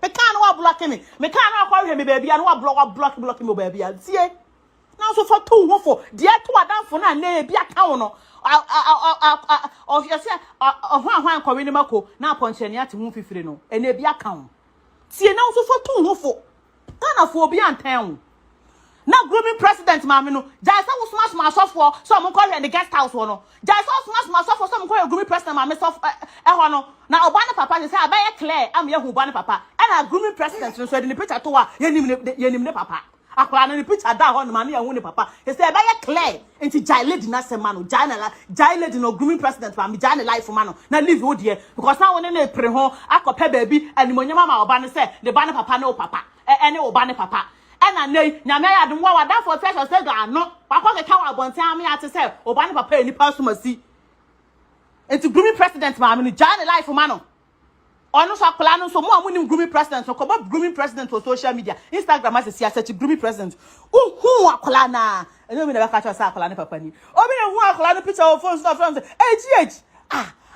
can wa block me can akwa me baby and wa block me baby tie now so for two ho for dia to adanfo na na e bia ka no of you say hwan kwa weni mako na ponche ne ate hu fifire no e na bia ka ho tie now so for two ho for kana for obi antan now grooming president mama no jai say we smash my software so mo call in the guest house no jai say smash my software so mo call grooming president mama soft ho no na obana papa say abaye clear am ye hu obana papa and grooming president so the picture to wa yenim ne papa akwala no picture da ho no ma na ehun papa he say e be clear enti jai lady na se ma no jai lady no grooming president ma me jai na life ma no na leave wo de because now one na pre ho akope baabi animonyama ma oba no say the ba ne papa no papa ene oba ne papa ena nei nyame ya dum wa da for first say ga no papa ke ka wa bonten am ya te say oba ne papa eni pa so masi enti grooming president ma me jai na life ma no ono so akola no so mo amunim grooming president so ko grooming president for social media Instagram as see search grooming president hu akola na eno me na be catch say akola ne papa ni obi na hu akola no picture of phone stuff from say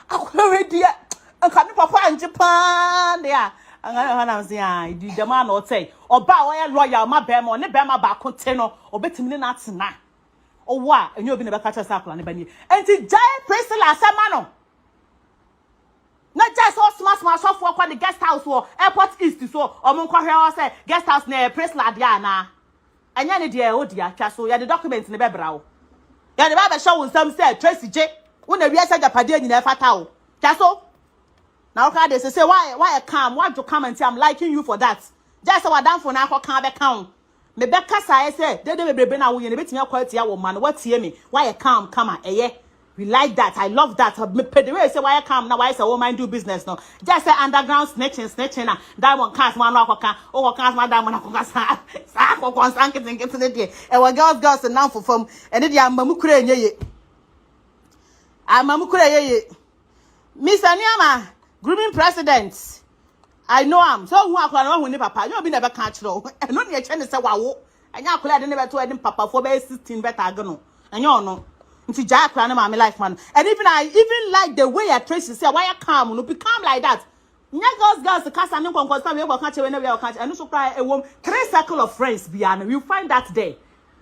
akola we dia anka ne papa anje pa dia anga na say di the man no say oba wo loyal ma be ma ne be ma ba kote no obetimi ne na atena owo a enyo obi na be catch say akola ne ba ni enti giant president asema no na just so small so for the guest house or airport east so omonko hwe say guest house na press la dia na anya ne dia o dia twa so ya the document ne be bra wo ya the ba show nsam say Tracy J wo na wiase japade nyina fata wo twa so na o ka dey say why come why you come and say I'm liking you for that just wa dan for na akọ be kan me be kasa say de bebrebe na wo ye ne betimi akwati ya wo ma no watie me why come eye. We like that. I love that. Me pay the way say why come now why say woman do business no. Just say underground snitching na. Diamond cast man no akoka. O cast man diamond akoka sa. Sa akoka sanke think to the day. E we girls now for from and dey amamu kura nyeye. Amamu kura yeye. Mr. Niama, grooming president. I know am. So who akola no hu ni papa. You be never catch no. E no ne che ne say wawo. Anya akola de ne beto e papa for be 16 better agno. Anya no. Nti Jack na my life man and even I like the way I Tracy say why you calm no be calm like that nya girls the cast and nkonkon say we go catch we na we go catch and so cry e wom 3 circle of friends bia na you find that there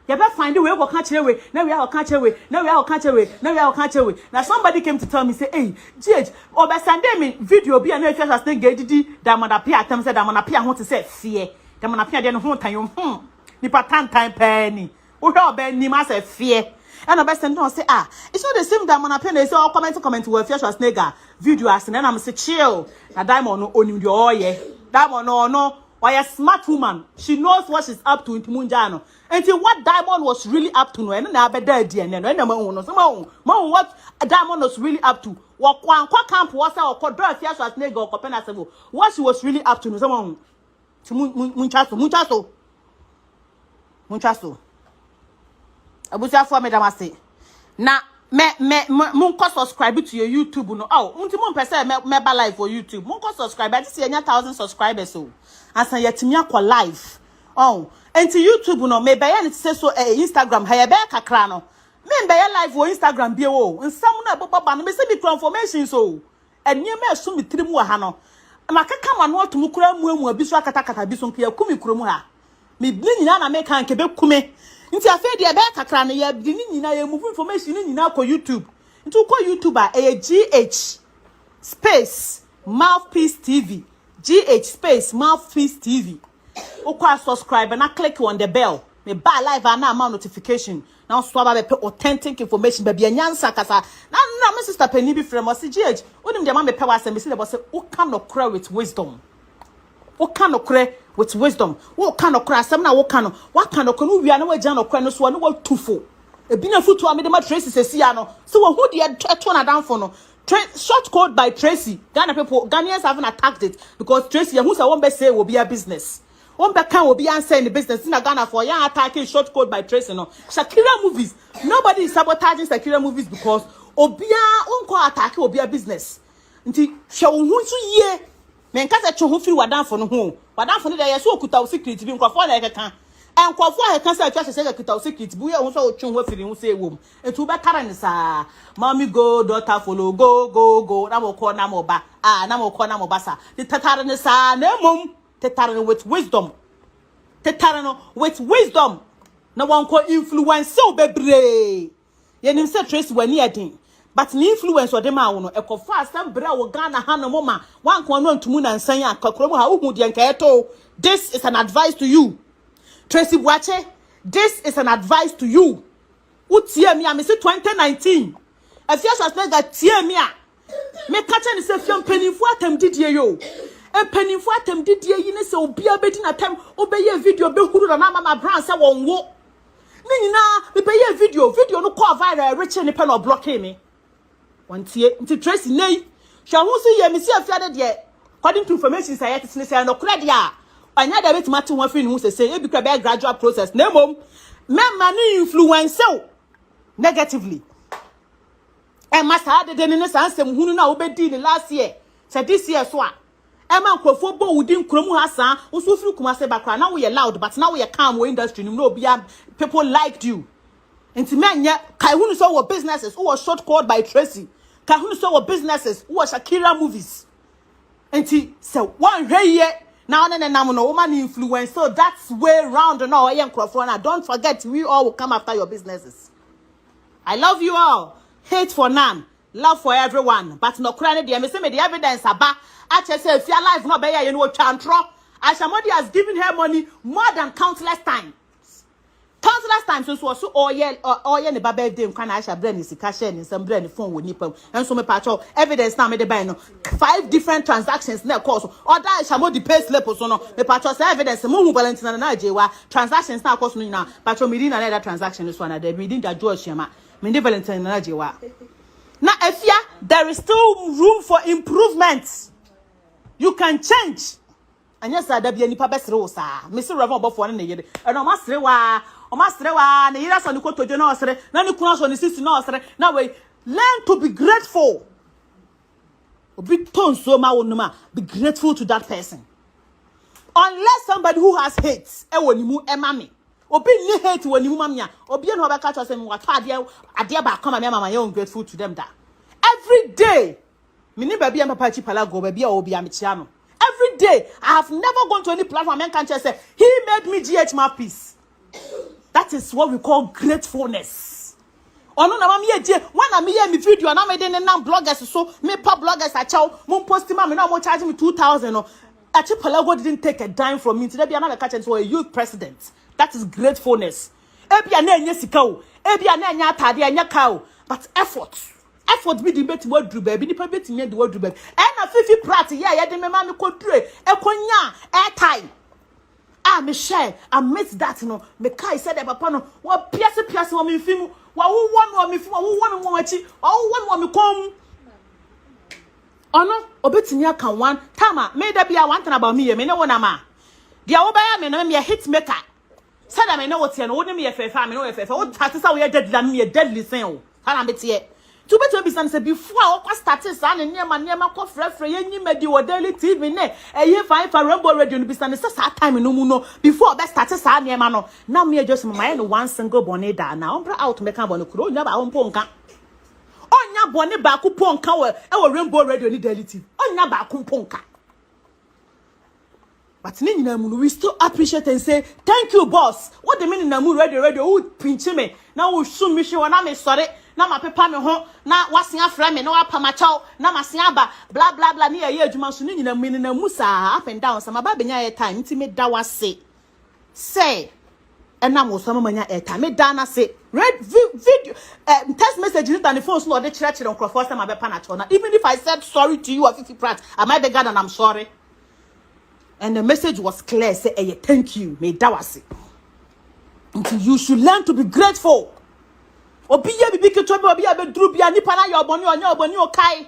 you better find the way go catch we na we go catch we na we go catch we na we go catch we now somebody came to tell me say hey GH obe send me video bia na first thing didi Diamond Afia atem say Diamond Afia ho to say fear Diamond Afia de no ho tan yo nipa tan penny wo hwe obe ni ma say fear. And the best thing to say, it's not the same Diamond Afia. They say, oh, comment with Afia Schwarzenegger video as and then I'm say chill. That Diamond no own you yeah. Diamond no. Why a smart woman? She knows what she's up to in Munjano. Until what Diamond was really up to no, and then I be dead and then what Diamond was really up to. What camp was or Afia Schwarzenegger or Copenhagen. What she was really up to no. Someone Munchaso. Abuja for me damase na me munko subscribe to your YouTube no unti mon pese me ba live for YouTube munko subscribe I see 1,000 subscribers so asan yetimi akọ live enti YouTube no me be ya ne say so Instagram ha ye be kakra no me be ya live for Instagram bi wo nsam na baba no me say me transformation so enye me so me trimu wa ha no makaka ma no otumu kura mu abiso akatakata bi so nka ya kumi kuro mu ha me bi nyina na me kan ke be kume nti afa de be kakra no ya bi nyina ya move information nyina ko YouTube nti ko YouTube GH space mouthpiece TV GH space mouthpiece TV ukwa subscribe na click on the bell me ba live na ma notification na so ba be authentic information ba bia nyansa kasa na my sister Penny bi frem o se GH onim de ma me pe wa se me se say o can okra with wisdom o can okra with wisdom wo can okra asem na wo can wa can okra no wia na wa gyan okra no so na wa tufo ebi na futu a me de ma Tracy sesia no so wo hu de eto na danfo no short code by Tracy Ghana people Ghanaians haven't attacked it because Tracy who say won be say will be a business won be can will be answer in the business in Ghana for ya attacking short code by Tracy no Shakira movies nobody is sabotaging Shakira movies because obia unko attack will be a business nti hwe wo hu so ye men ka se twa ho firi wadanfo no ho wadanfo no de ye so okuta secret bi nkofo na ekeka enkofo a ka se twa se okuta secret bi ye ho so otwe ho firi ho se ewom etu be kara ni sa mommy go daughter follow go na mo ko na mo ba na mo ko na mo ba sa the tetare ni sa na mum tetare with wisdom na wan ko influence o bebre ye nim se Tracy wani adin but ni influence o de ma wo no ekofo asem bra wo Ghana ha no moma wan ko no ntumu na nsan ya kakro ha uhu de nka eto this is an advice to you Tracy Buache this is an advice to you utie mi am say 2019 Afia Schwarzenegger tie mi a me ka che ni se fiam penifo atam didie yo e penny for atem didie yi ne se obi abedi na tem obeye video be huru na mama brand se wonwo ni nyina me peye video no call viral rich ni pen or blocking me wantie nti Tracy nei hwa hu so ye me si Afia de according to information say yet say no kura dia anya da betima te ho afi ni hu say e bi kra be gradual process na mom memma ni influence negatively e masa de ne sansem hunu na obedi ni last year say this year so a e man krofo bo wudi nkrom hasan wo so firi kuma se bakra na wo ye loud but now wo ye calm wo industry ni no bia people liked you enti menye kai hunu so wo businesses who was short called by Tracy kai hunu so wo businesses who was Shakira movies enti so one hweye now nam no woman influence so that's way round no ye nkrofo na don't forget we all will come after your businesses. I love you all. Hate for none, love for everyone. But no crying there. Me say me the evidence aba. I just say if your life not better, you know chantro. Aisha Modi has given her money more than countless times. Countless times so oye ne baba birthday kan Aisha brand is cash in some brand phone with nipa. And so me patcho evidence now me the buy no 5 different transactions na course. Other Aisha Modi pay slip so no me patcho say evidence mo Valentina na jewa transactions na course no na patcho me din na that transaction this one na there me din da George Shema. Me dey Valentina na jewa. Na Afia, there is still room for improvement. You can change. Anya sa da bia nipa besere wo sa. Me se revo obofo na yede. E no masere wa na yira so ni kotojo na osere. Na ni kuna so ni sisi na osere. Na we learn to be grateful. Obi ton so ma wonuma, be grateful to that person. Unless somebody who has hate, e wonimu e mame. Obi ni hate wonimu mamia. Obi no ba ka cho se wato ade ba come me mama you grateful to them da. Every day, mini baby and papa chipala baby or obi amichiano. Every day, I have never gone to any platform and can't just say, he made me GH mouthpiece. That is what we call gratefulness. Oh no, na me je when I me video na me dey na bloggers so me pop bloggers a chow mo post me na mo charge me 2,000 no. Achipalago didn't take a dime from me. Today be another catch for a youth president. That is gratefulness. Ebia na enye sika o. Ebia na enye atade enye ka o. But effort be the beti wodru baby nipa beti nye the wodru baby e na fifi prat ye de me ma me kodure e konya airtime me share I miss that no me kai said the papa no wo piase wo me fimu wo wo me fimu wo wo me wo achi wo me kom ono obetini aka one tama me da bia one thing about me me ne wona ma dia wo ba ya me no me hit maker said I me no what no wo ne me ye fefa me no ye fefa wo tati sa wo ye deadly me ye deadly sen o kana be tie to better be say before I started sa na niema ko frefre yenyi medi wo daily TV ne eye fine for Rainbow Radio no be say sa time no mu no before be started sa niema no na me just my no one single bonnet da na ombra out me kan bono kuro onya ba won ponka onya bonnet ba ku ponka wo Rainbow Radio ni daily TV onya ba ku ponka but ni nyina mu no we still appreciate and say thank you boss what the meaning na mu radio who pinch me na wo show me she na me sorry na ma pepa me ho na wasen afra me na wa pa ma chaw na ma sen aba bla bla bla ni ye adwuma so ni nyina mu ni na mu sa up and down sama ba benya ye time nti me da wase say ena mo so manya e time me da na say read video text message ni on the phone so dey chire on crofo sama be pa na chaw na even if I said sorry to you or 50 prat I might be God and I'm sorry and the message was clear say eh thank you me da wase until you should learn to be grateful. Obi ye bibi ke tobi obi abedru bia nipa na your boni onya oboni okai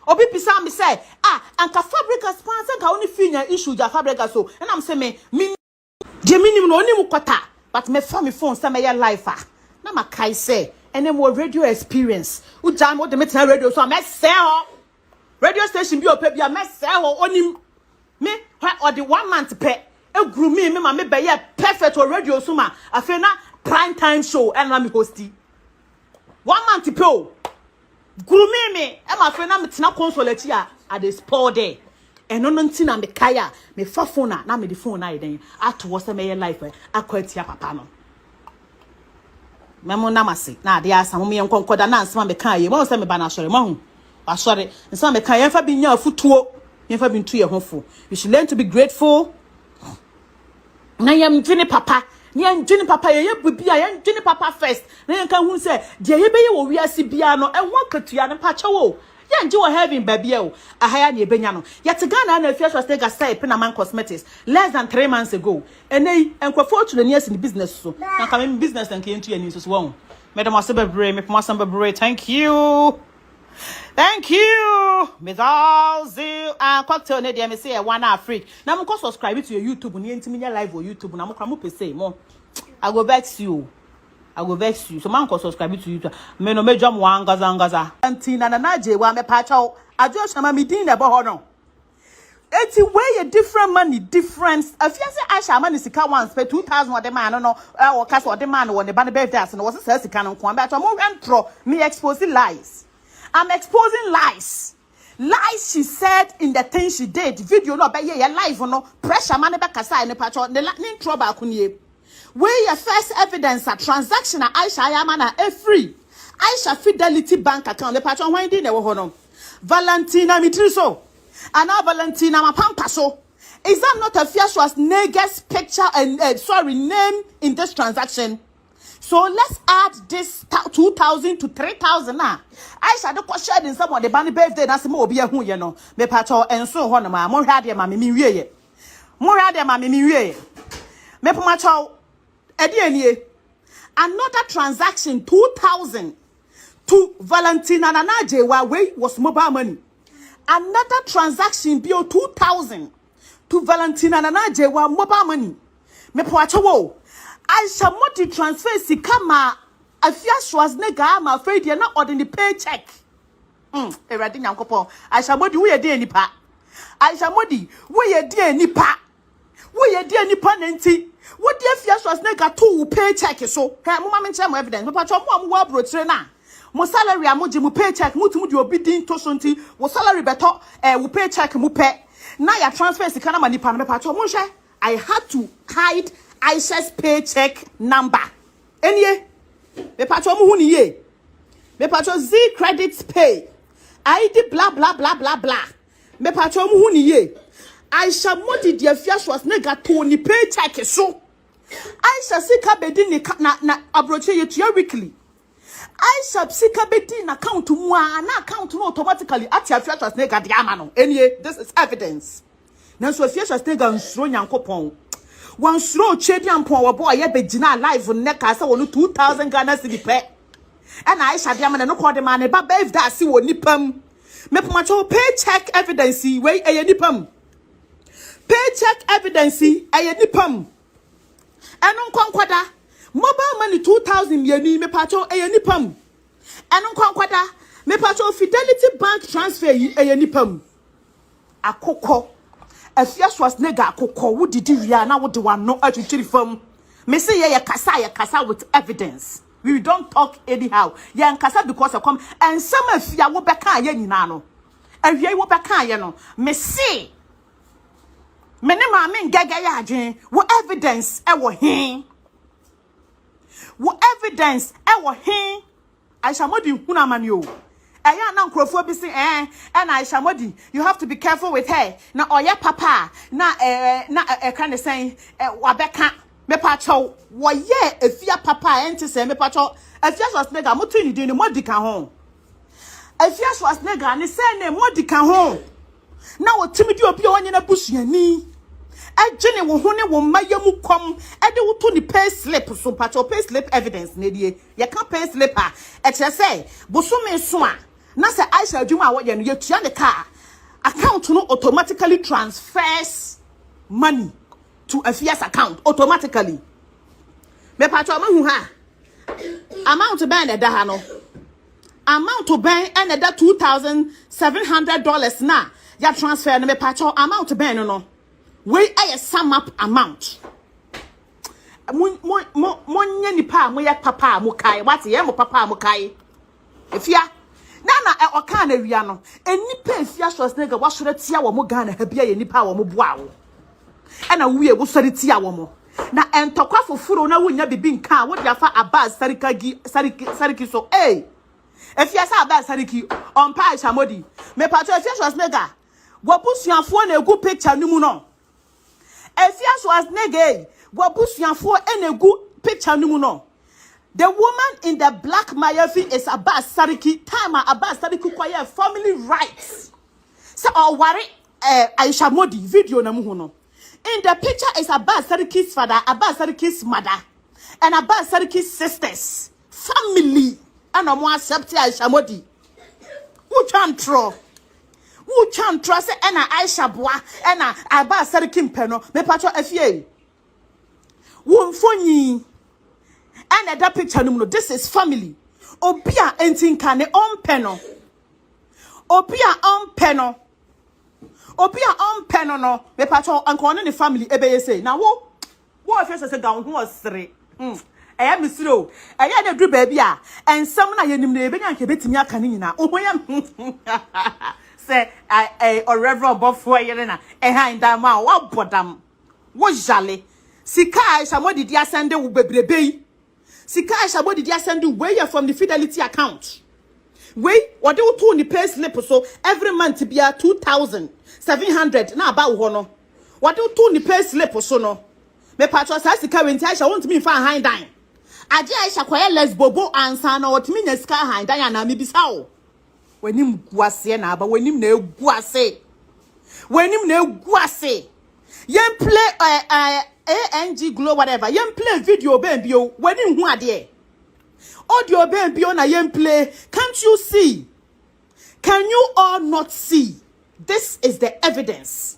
obi pisa me say anka fabrica sponsor ka oni finya issue ja fabrica so and I'm say me jeminim no oni mukota but me fa me phone say me ya life na makai say ene mo radio experience u jam o de metina radio so me say ho radio station bi opa bia me say ho onim me or the 1 month pe e gru me ma me be ye perfect radio so ma afi na prime time show and na me hosti 1 month po guru me e ma fe na me tena console chi a dey spoil there eno no ntina me kaya me fa phone na me the phone na yeden ato wo se me ye life akwatia papa no memo na mase na ade asa mo me nkonkoda na ansema me kan ye mo se me ba na sore mo hu asore nsema me kan ye fa bi nya afutuo ye fa bi ntu ye hofo you should learn to be grateful na yam dwene papa Nyan juni papa ye bibia yan juni papa first na yan kan hu se de ye beye wo wiase bia no e ho akatua ne pa che wo Then you are having baby a higher near Benyano. Yet a Ghana and a Afia Schwarzenegger say Penaman Cosmetics less than 3 months ago. And they and fortunate years in the business. So now come in business and came to your news as well. Madam Masabre, thank you. Thank you. With all zeal and cocktail, Nadia, me say 1 hour free. Now I'm going to subscribe to your YouTube. When you enter live on YouTube, now I'm going to say more. I go vex you. So man ko subscribe to YouTube. Me no me jam wan gaza. Antina na naje wa me pacha. Ajo shama mi din na bo ho no. Eti way a different money difference. Afia se Aisha money sika once pay 2000 or the man no. O cast or the man won the ban birthday as no was say sika no ko. But mo entro me exposing lies. I'm exposing lies. Lies she said in the thing she did. Video no be ye live no. Pressure man be kasa ne pacha. Ne intro ba kunye. Where your first evidence a transaction a Aisha Yamana a free Aisha Fidelity Bank account. The patron winding the wohono Valentina Mitriso and now Valentina Mapampaso. Is that not Afia Schwarzenegger's picture and name in this transaction? So let's add this 2,000 to 3,000 now. Aisha don't question in someone the banny birthday that's more be a who you know. Me patron and so on ma more had your mammy me. More had your mammy me. Me pumacho. Another transaction 2,000 to Valentina Nanaje way was mobile money. Another transaction bill 2,000 to Valentina Nanaje wa mobile money. Me poacho I shall multi transfer sikama Afia Schwarzenegger ma afraid you're not ordering paycheck. Eradi nyankopo I shall modi we dey nipa. I shall modi we dey nipa. We dey nipa nenti. What the Afia Schwarzenegger to paycheck so? Hey, mo mama nche mo evidence. Me patcho mo wa brotre na. Mo salary amoje mo paycheck mo tumu di obi din to so nti. Wo salary beto wo paycheck mo pe. Na ya transfer sika na manipa no me patcho mo hwe. I had to hide Aisha's paycheck number. Enie. Me patcho mo hu ni ye. Me patcho Z credits pay. ID blah blah blah blah blah. Me patcho mo hu ni ye. Aisha modi di Afia Schwarzenegger to ni paycheck so. Aisha sika bedi ni na abroche yetua weekly. Aisha sika bedi na account mu na account no automatically at Afia Schwarzenegger di ama no. Enie, this is evidence. Na so Afia Schwarzenegger nsuro nyankopon. Wan suro chedi ampon wo boy ye begina live ne ka se wonu 2000 Ghana cedi pe. And Aisha di ama no call the man ba if that si wo nipam. Me pomacho paycheck evidence we eye nipam. Paycheck evidence eye nipam. Enon kwankwada mobile money 2,000 yeni me pacho eye nipam. Enon kwankwada me pacho Fidelity Bank transfer eye nipam. Akoko Afia Schwarzenegger akoko wo didi wia na wo de wano atwitwiri fam. Me say ye kasa with evidence. We don't talk anyhow. Ye nkasa because come and some Afia wo beka ye nyina no. Awia wo beka ye no. Me say me ne ma me ngega ya adwen wo evidence e wo hin. Wo evidence e wo hin. Aisha modi huna mani o. Eya na nkrofo bi say and Aisha modi you have to be careful with her. Na oya papa na kind of saying wa beka me pa cho wo ye Afia papa enti say me pa cho Afia Schwarzenegger mo tuni din mo dika ho. Afia Schwarzenegger ne say ne mo dika ho. Na wo timidi obi onye na busuani. Ejene wo ho ne wo mayamu kom ede wo to ni pay slip so patch pay slip evidence na die ye ka pay slip a e kire say bosume so a na say Aisha adwuma a wo ye no ye tua ne car account no automatically transfers money to Afia's account automatically me patch ma hu ha amount ben e da ha no amount to ben and that $2,700 na ya transfer no me patch amount ben no we a sum up amount. Mo nipa mo ya papa mo kai. What ye mo papa mo kai? Efia. Na e oka na wia no. Enipa Afia Schwarzenegger wa sore tia wo mo Ghana ha bia ye nipa wo mo boa wo. E na wo ye wo sore tia wo mo. Na entokwa foforo na wonya bibi nka wo dia fa Abbas sariki so Efia sa Abbas sariki on pa Aisha modi. Me patro Afia Schwarzenegger. Wo busuafo na egu picture ni mu no. Afia Schwarzenegger, wabusuafo enegu picture nimu no. The woman in the black mayafi is Abbas Sariki. Time Abbas Sariki quiet family rights. So worry Aisha Modi video na muhono. In the picture is Abbas Sariki's father, Abbas Sariki's mother, and Abbas Sariki's sisters. Family. And I'm one accept Aisha Modi. Who can't trust say ena Aisha boa ena Abbas Sariki mpeno me patcho Afia. Wo mfonyi. And that picture, no, this is family. Opia entinkane on peno. Opia on peno. Opia on peno no. Me pacho anko ne family ebe say. Now wo first say down who was three. Eya misiro. Eya na dru baby a. Ensam na yenim na ebe nyanke betimi aka ni nyina. Ohoya say or reverend bofo yele na. Eha ndama wo bodam. Wo jale. Sika Aisha Modi dia sende wo bebrebe. Sika Aisha Modi dia send way from the Fidelity account. Way what do you the pay slip so every month be 2,700 na about hono. What do you the pay slip so no? Me patro say sika wenti Aisha want me fan hind dine. Aje Aisha kwaya les bobo ansa na what me na sika hind dine na me bisa o. Wenim guase na aba wenim na eguase. Wenim na eguase. Yen play ANG Glow whatever. Yen play video bio when in who ade. Audio bio na yen play. Can't you see? Can you all not see? This is the evidence.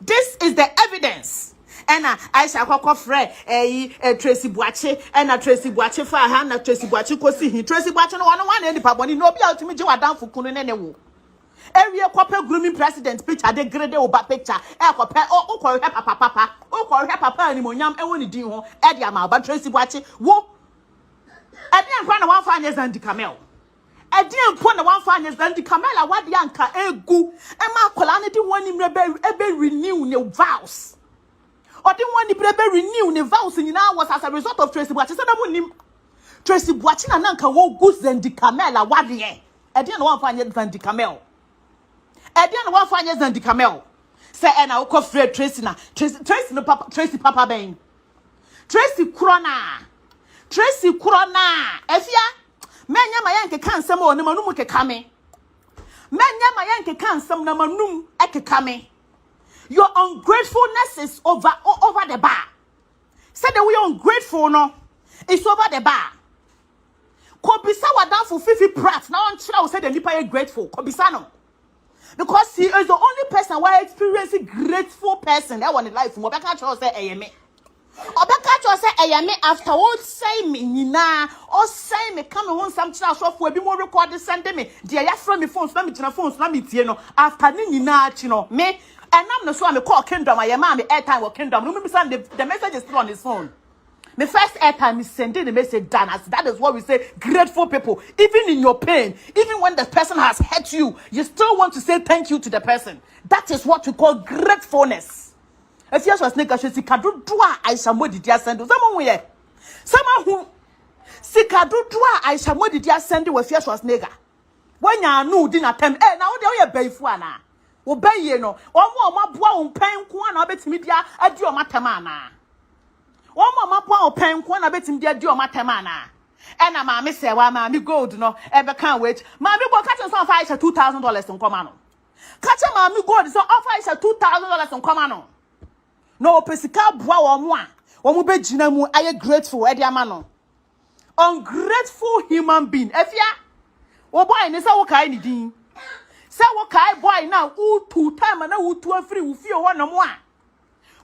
This is the evidence. And Aisha kwakwa fre Tracy Boache and Tracy Boache fa ha na Tracy Boache kosi hi Tracy Boache no one any paboni no bia otimi je wadan fukunu ne wo. Area corporate grooming president picture de grade oba picture e corporate o ko hwe papa o ko hwe papa ni monyam e woni din ho e dia ma ba Tracy Boache wo e dia nkwa na 1 Zandi Camel e dia nkwa na 1 Zandi Camel a wade anka egu e ma akola ne di woni mrebe e be renew ne vows o di woni mrebe renew ne vows nyina was as a result of Tracy Boache say na monim Tracy Boache na nanka wo gu Zandi Camel a wade e dia na 1 Zandi Camel Edian wa fanya Zandi Camel. Say na uko free Tracy na. Tracy no papa Tracy papa ben. Tracy Krona. Afia. Menya mayanke kansam o ne manum ke kame. Menya mayanke kansam na manum eke kame. Your ungratefulness is over the bar. Say the way ungrateful no. It's over the bar. Kobisa wadan for Fifi Pratt. Now on try say the nipa grateful. Kobisa no. Because he is the only person who experiencing grateful person that want life from Obeka Cho say ayeme. Obeka Cho say ayeme after all say me nyina or say me come home some chira so for be more record send me. Dia ya from me phones na me tina phones na me tie no after ni nyina achi no me enam no so am call kingdom ayema me airtime or kingdom no me send the message is still on his phone. The first airtime is sending the message done. That is what we say, grateful people. Even in your pain, even when the person has hurt you, you still want to say thank you to the person. That is what we call gratefulness. If you are Schwarzenegger, she kadu dua Aisha Modi dia send. Someone who sikadu dua Aisha Modi dia send with Afia Schwarzenegger. When you know dinner time, now they are bay for na. Obey no. Omo boa pen ko na betimi dia adi o matamana. One mama poa pen ko na betim dia di o matema na e na ma me se wa ma me gold no e be kan wait ma me go catch some Aisha $2,000 in come no catch ma me gold so offer Aisha $2,000 in come no pesika boa wo mo a wo mo be gina mu aye grateful e dia ma no ungrateful human being Afia wo boy ni say wo kai ni din say wo kai boy na u two time na u two afri u fie ho no mo a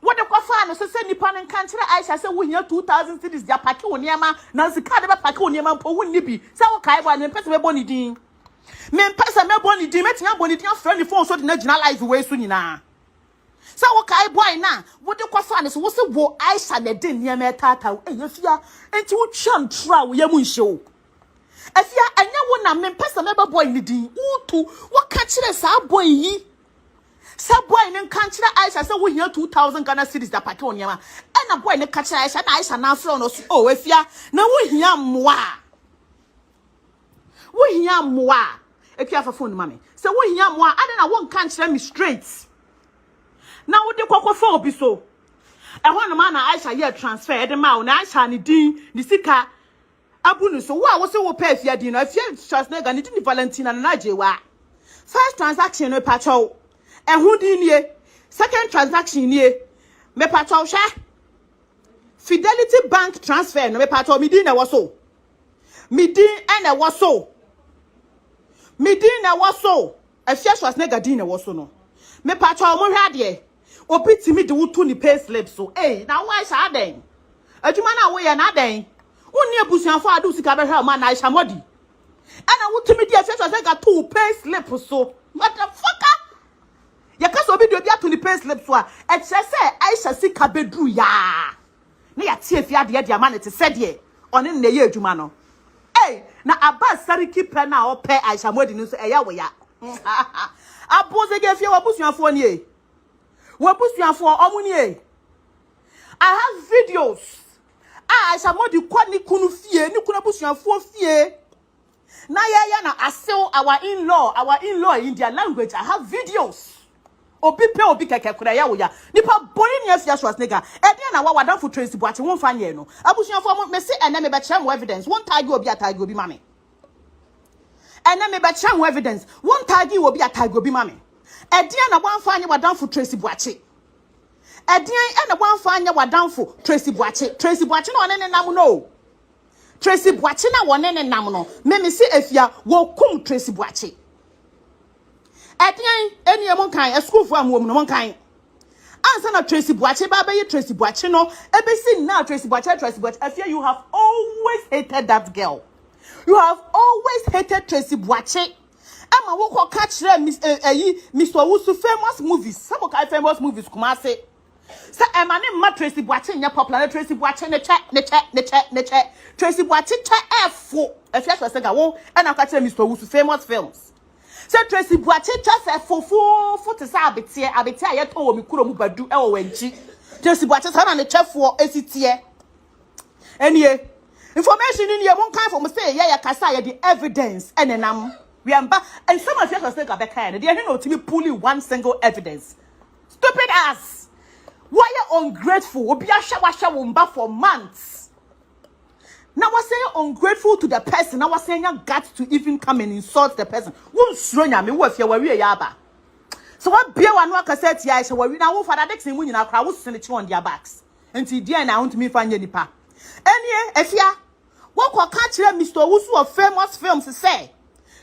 what the kwafano so say nipa nan kan kire Aisha say wo hia 2,000 cedis dia pake oniema na sika de be pake oniema mpo wo nibi say wo kai bo an pese be boni din me pese me boni din metia boni din afra ni phone so de na gina live we so nyina say wo kai boy na wo de kwafano so wo se wo Aisha na de niema tata Afia enti wo twam tra wo yamu nhye Afia anya wo na me pese me be boy ni din utu wo ka kire sa boy yi sa boy nen kan kire Aisha say wo hia 2,000 Ghana cedis da pake oniema e na boy ne ka kire Aisha na Aisha na afro no so oh Afia na wo hia mmoa Afia fa phone mama say wo hia mmoa ade na wo kan kire me straight na wo de kwakwa fa obi so And one man Aisha ye transfer the ma na Aisha ni din ni sika abunu so wa wo se wo pay Afia din Afia Schwarzenegger ni din Valentina na jewa. First transaction no pacho ehun din nie. Second transaction nie. Me pacho sha Fidelity Bank transfer no me pacho mi din na wo so. Mi din na wo so. Mi din na wo so. Afia Schwarzenegger din na wo so no. Me pacho mo hwa de. Obi timi de wutu ni pay slip so na why sha den adwuma na wo ye na den wonni abusuafo adu sika be hwa ma na Aisha modi ana wutumi de Afia Schwarzenegger to pay slip so motherfucker ya ka so obi de obi ato ni pay slip so a kire se Aisha sika bedru ya na ya tie Afia de ama ne te se de one ne ye adwuma no na Abbas Sariki pe na o pe Aisha modi no so eya wo ya aboze ge Afia wabusuafo ni Wabusuafo omunie. I have videos. Aisha modi kwa ni kunu fie, ni kuna busuafo fie. Na ya na asel our in-law in their language. I have videos. Obi pe obi keke kura ya wo ya. Nipa boni ni Afia Schwarzenegger. E na wa wadan for Tracy Boache won fa nye no. Abusuafo mo me se ene me be chem evidence. Won tag obi atag obi mame. Ene me be chem evidence. Won tag obi atag obi mame. Edian na wan fa anya wadan for Tracy Boache. Edian na wan fa anya wadan for Tracy Boache. Tracy Boache no one ne nam no. Tracy Boache na one ne nam no. Me se Afia wo kum Tracy Boache. Edian eni e mon kan e school for am wo mon kan. Ansa na Tracy Boache ba be Tracy Boache no e be si na Tracy Boache Afia you have always hated that girl. You have always hated Tracy Boache. Ama wo ko catch Mr. Wusu famous movies. Some of famous movies kuma say. Say emane ma Tracy Boache nya popular Tracy Boache ne che. Tracy Boache che efo. Afia Schwarzenegger wo e na catch Mr. Wusu famous films. Say Tracy Boache che fo te sa abete aye to wo mi kuro mu badu e wo wanchi. Tracy Boache sa na ne chefo esitie. Enie information in ye mon kan for me say ya kasa ye the evidence enenam. We are back, and some of you are saying they are not to be pulling one single evidence. Stupid ass! Why are you ungrateful? We be a shower for months. Now we're saying ungrateful to the person. Now we're saying you got to even come and insult the person. Won't slow me with your worry yaba. So what beer one worker said, yeah, so we now for that next thing when you now crowd was send it on their backs. Until dear now to me find any pa. Any Afia, what can catch Mr. Wusu of famous films to say?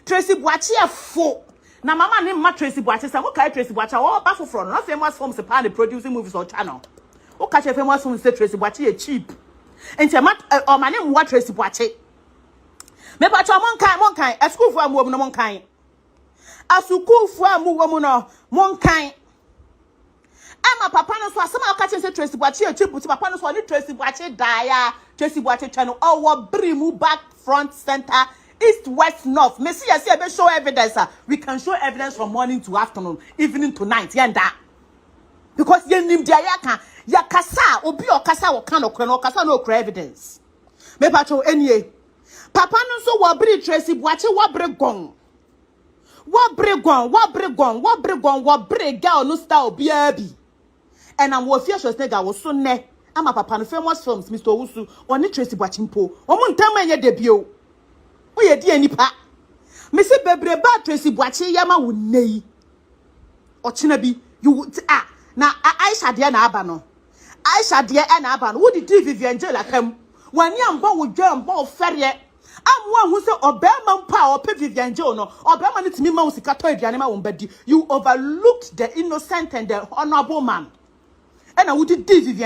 Tracy Boache fo na mama ne ma Tracy Boache say wo kai Tracy Boache wo ba foforo no famous films se pa producing movies on channel wo ka che famous films say Tracy Boache e cheap enti ma o ma ne mo Tracy Boache me pa cho mon kan a school fu amu no mon kan a school fu amu wo no mon kan ama papa no so asema ka che say Tracy Boache e cheap papa no so ni Tracy Boache dia Tracy Boache channel o wo bring mu back front center East, west, north. Me see, I see, show evidence. We can show evidence from morning to afternoon, evening to night. Yanda. Because ye nim dia ya kasa, obi o kasa wo kan okre no kasa no okre evidence. Me pacho enye. Papa no so wo bre Tracy Boache wo bre gon. Wo bre girl no star obi abi. And I'm wo Afia Schwarzenegger wo so ne. Ama papa no famous films Mr. Wusu oni Tracy Boache mpo. Omo ntam enye debut. Oye di enipa me se bebre ba Tracy Boache yama wo nei ochina bi you na Aisha de na aba no wo di Vivian Angela kam wani amba wo dwamba ofere amwa hu se obema mpa o pe Vivian Angela no obema ne timi ma wo sika to aduane ma wo mbadi you overlooked the innocent and the honorable man and I would di Vivian